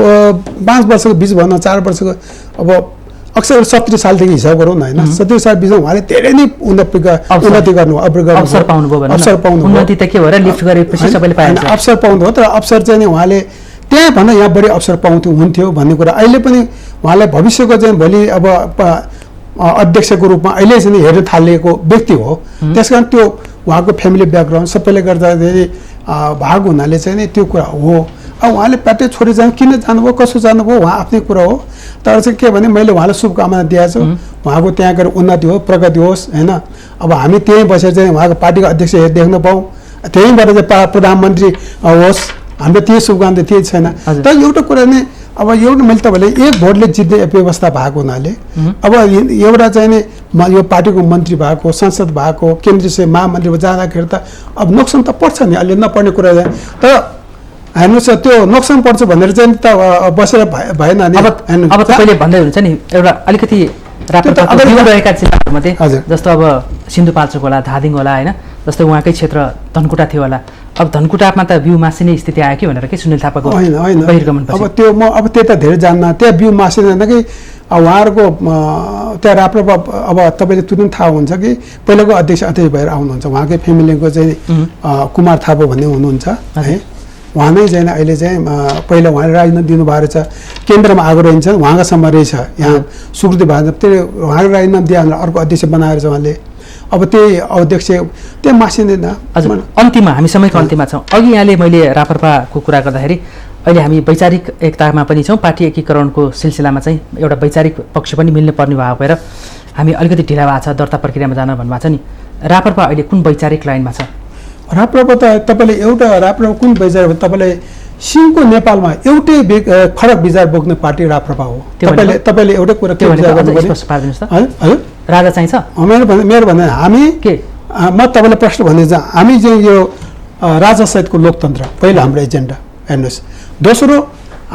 5 वर्षको बिच भन्न 4 वर्षको अब अक्सर 70 सालदेखि हिसाब गरौँ न होइन। 70 साल बिचमा उहाँले धेरै नै उन्नति गर्नु अवसर पाउनुभयो। उन्नति त के भएर लिफ्ट गरेपछि सबैले पाएन, अवसर पाउनुभयो। तर अवसर चाहिँ नि उहाँले त्यहाँ भन्दा यहाँ बढी अवसर हुन्थ्यो भन्ने कुरा अहिले पनि उहाँलाई भविष्यको चाहिँ भोलि अब अध्यक्षको रूपमा अहिले चाहिँ हेर्न थालिएको व्यक्ति हो। त्यस कारण त्यो उहाँको फ्यामिली ब्याकग्राउन्ड सबैले गर्दाखेरि भाग हुनाले चाहिँ नि त्यो कुरा हो। अब उहाँले पार्टी छोडी किन जानुभयो, कसो जानुभयो उहाँ आफ्नै कुरा हो। तर चाहिँ के भने मैले उहाँलाई शुभकामना दिएको छु, उहाँको त्यहाँ गएर उन्नति हो, प्रगति होस् होइन। अब हामी त्यहीँ बसेर चाहिँ उहाँको पार्टीको अध्यक्ष देख्न पाऊँ, त्यहीँबाट चाहिँ प्रधानमन्त्री होस्, हाम्रो त्यही शुभकामना त्यही छैन। तर एउटा कुरा नै अब एउटा मैले तपाईँले 1 भोटले जित्ने व्यवस्था भएको हुनाले अब एउटा चाहिँ नि यो पार्टीको मन्त्री भएको, संसद भएको, केन्द्रीय महामन्त्री जाँदाखेरि त अब नोक्सान त पर्छ नि, अहिले नपर्ने कुरा। तर हेर्नुहोस् त्यो नोक्सान पर्छ भनेर चाहिँ त बसेर भएन नि। अब तपाईँले भन्दै हुनुहुन्छ नि एउटा अलिकति रहेका जिल्लाहरूमध्ये जस्तो अब सिन्धुपाल्चोक होला, धादिङ होला होइन, जस्तै उहाँकै क्षेत्र धनकुटा थियो होला, अब धनकुटामा त बिउ मासिने स्थिति आयो कि भनेर के सुनिल थापाको होइन बहिर्गमनपछि? अब त्यो म अब त्यता धेरै जान्न, त्यहाँ बिउ मासिँदैन कि उहाँहरूको त्यहाँ राप्रपा अब तपाईँले तुरुन्त थाहा हुन्छ कि पहिलाको अध्यक्ष अध्यक्ष भएर आउनुहुन्छ, उहाँकै फ्यामिलीको चाहिँ कुमार थापा भन्ने हुनुहुन्छ है, उहाँ नै चाहिँ अहिले चाहिँ पहिला उहाँले राजनीति दिनुभएको रहेछ, केन्द्रमा आएको रहन्छ, उहाँकोसम्म रहेछ यहाँ सुकृति भएको त्यो उहाँको राजीनामा दिए अर्को अध्यक्ष बनाएर चाहिँ उहाँले अब त्यही अध्यक्ष त्यो मासिँदैन। हजुर, अन्तिममा हामी समयको अन्तिममा छौँ। अघि यहाँले मैले राप्रपाको कुरा गर्दाखेरि अहिले हामी वैचारिक एकतामा पनि छौँ, पार्टी एकीकरणको सिलसिलामा चाहिँ एउटा वैचारिक पक्ष पनि मिल्नु पर्ने भएको भएर हामी अलिकति ढिला भएको छ, दर्ता प्रक्रियामा जान भन्नुभएको छ नि। राप्रपा अहिले कुन वैचारिक लाइनमा छ? राप्रपा त तपाईँले एउटा राप्रपा कुन वैचारिक, तपाईँले सिङ्गो नेपालमा एउटै फरक विचार बोक्ने पार्टी राप्रपा हो। तपाईँले एउटै कुरा के विचार गर्नुपर्छ? हजुर, राजा चाहिन्छ? मेरो भन्ने हामी के म तपाईँलाई प्रश्न भन्ने चाहिँ हामी चाहिँ यो राजासहितको लोकतन्त्र पहिलो हाम्रो एजेन्डा हेर्नुहोस्। दोस्रो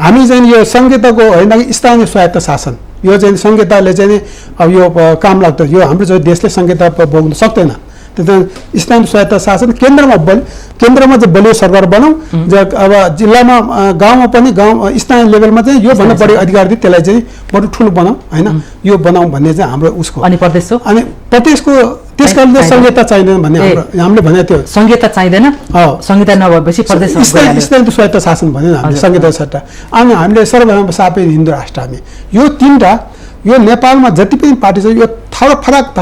हामी चाहिँ यो संहिताको होइन कि स्थानीय स्वायत्त शासन, यो चाहिँ संहिताले चाहिँ अब यो काम लाग्छ, यो हाम्रो चाहिँ देशले संहिता बोक्न सक्दैन, त्यही स्थानीय स्वायत्त शासन केन्द्रमा चाहिँ बलियो सरकार बनाऊ, अब जिल्लामा गाउँमा पनि स्थानीय लेभलमा चाहिँ योभन्दा बढी अधिकार दिए त्यसलाई चाहिँ बरु ठुलो बनाऊ होइन, यो बनाऊ भन्ने चाहिँ हाम्रो उसको। अनि प्रदेशको त्यस कारणले संहिता चाहिँदैन भन्ने हामीले भनेको थियो। संहिता चाहिँदैन, संहिता नभएपछि प्रदेश स्थानीय स्वायत्त शासन भन्यो हामीले संहिता सट्टा। अनि हामीले सर्वभौम सापै हिन्दू राष्ट्र, हामी यो तिनवटा यो नेपालमा जति पनि पार्टी छ यो फरक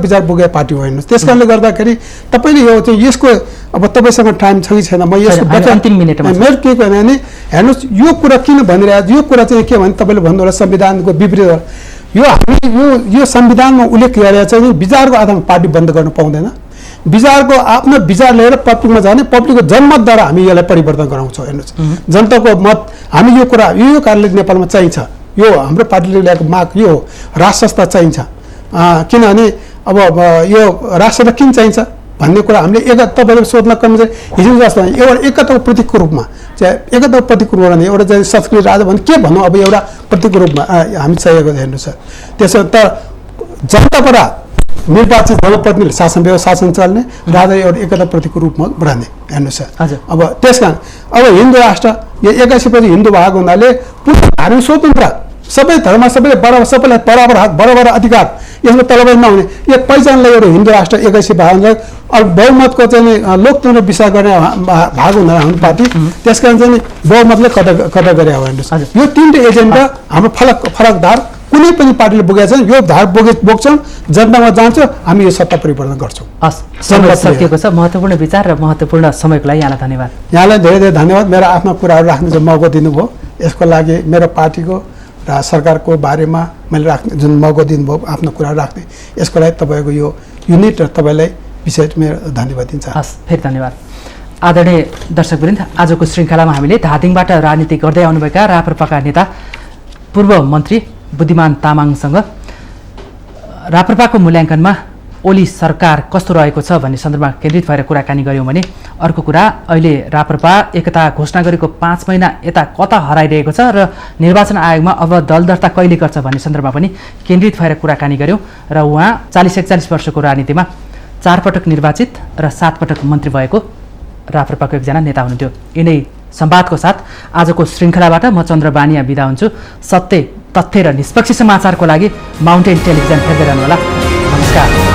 विचार बोकेको पार्टी हो हेर्नुहोस्। त्यस कारणले गर्दाखेरि तपाईँले यो चाहिँ यसको अब तपाईँसँग टाइम छ कि छैन, म यसको अन्तिम मिनेटमा मेरो के भने हेर्नुहोस् यो कुरा किन भनिरहेको, यो कुरा चाहिँ के भने तपाईँले भन्नु होला संविधानको विपरीत, यो हामी यो संविधानमा उल्लेख गरेर चाहिँ विचारको आधारमा पार्टी बन्द गर्न पाउँदैन, विचारको आफ्नो विचार लिएर पब्लिकमा जाने, पब्लिकको जनमतद्वारा हामी यसलाई परिवर्तन गराउँछौँ। हेर्नुहोस् जनताको मत हामी यो कुरा यो कारणले नेपालमा चाहिन्छ, यो हाम्रो पार्टीले ल्याएको माग यो हो, राष्ट्र संस्था चाहिन्छ, किनभने अब यो राष्ट्र किन चाहिन्छ भन्ने कुरा हामीले तपाईँले सोध्न कम चाहिँ हिजो जस्तो एउटा एकताको प्रतीकको रूपमा चाहिँ एकताको प्रतीकको रूपमा भने एउटा चाहिँ संस्कृति राजा भने के भनौँ, अब एउटा प्रतीकको रूपमा हामी चाहिएको हेर्नुहोस्। त्यसो त जनताबाट निर्वाचित जनप्रतिनिधिले शासन चल्ने, राजा एउटा एकता प्रतीकको रूपमा रहने हेर्नुहोस्। अब त्यस कारण अब हिन्दू राष्ट्र यो 81 हिन्दू भएको हुनाले पूर्ण धार्मिक स्वतन्त्र, सबै धर्म सबैले बराबर, सबैलाई बराबर हक बराबर अधिकार, यसमा तलबै नहुने एक पहिचानलाई एउटा हिन्दू राष्ट्र 81 भाग अब बहुमतको चाहिँ लोकतन्त्र विषय गर्ने भाग हुँदैन हाम्रो पार्टी, त्यस कारण चाहिँ बहुमतले कता गरे हो हेर्नुहोस्। यो तिनवटा एजेन्डा हाम्रो फरक धार कुनै पनि पार्टीले बोकेको छ, यो धार बोक्छौँ, जनतामा जान्छौँ, हामी यो सत्ता परिवर्तन गर्छौँ। समय सकिएको छ। महत्त्वपूर्ण विचार र महत्त्वपूर्ण समयको लागि यहाँलाई धन्यवाद। यहाँलाई धेरै धेरै धन्यवाद, मेरो आफ्ना कुराहरू राख्ने चाहिँ मौका दिनुभयो, यसको लागि मेरो पार्टीको र सरकारको बारेमा मैले राख्ने जुन मौका दिनुभयो आफ्नो कुरा राख्ने, यसको लागि तपाईँको यो युनिट र तपाईँलाई विशेष मेरो धन्यवाद दिन्छ। हस्, फेरि धन्यवाद। आदरणीय दर्शकवृन्द, आजको श्रृङ्खलामा हामीले धादिङबाट राजनीति गर्दै आउनुभएका राप्रपाका नेता पूर्व मन्त्री बुद्धिमान तामाङसँग राप्रपाको मूल्याङ्कनमा ओली सरकार कस्तो रहेको छ भन्ने सन्दर्भमा केन्द्रित भएर कुराकानी गऱ्यौँ भने अर्को कुरा अहिले राप्रपा एकता घोषणा गरेको 5 महिना यता कता हराइरहेको छ र निर्वाचन आयोगमा अब दल दर्ता कहिले गर्छ भन्ने सन्दर्भमा पनि केन्द्रित भएर कुराकानी गऱ्यौँ र उहाँ 40-41 वर्षको राजनीतिमा 4 पटक निर्वाचित र 7 पटक मन्त्री भएको राप्रपाको एकजना नेता हुनुहुन्थ्यो। यिनै संवादको साथ आजको श्रृङ्खलाबाट म चन्द्र बानिया बिदा हुन्छु। सत्य, तथ्य र निष्पक्ष समाचारको लागि माउन्टेन टेलिभिजन हेर्दै रहनुहोला। नमस्कार।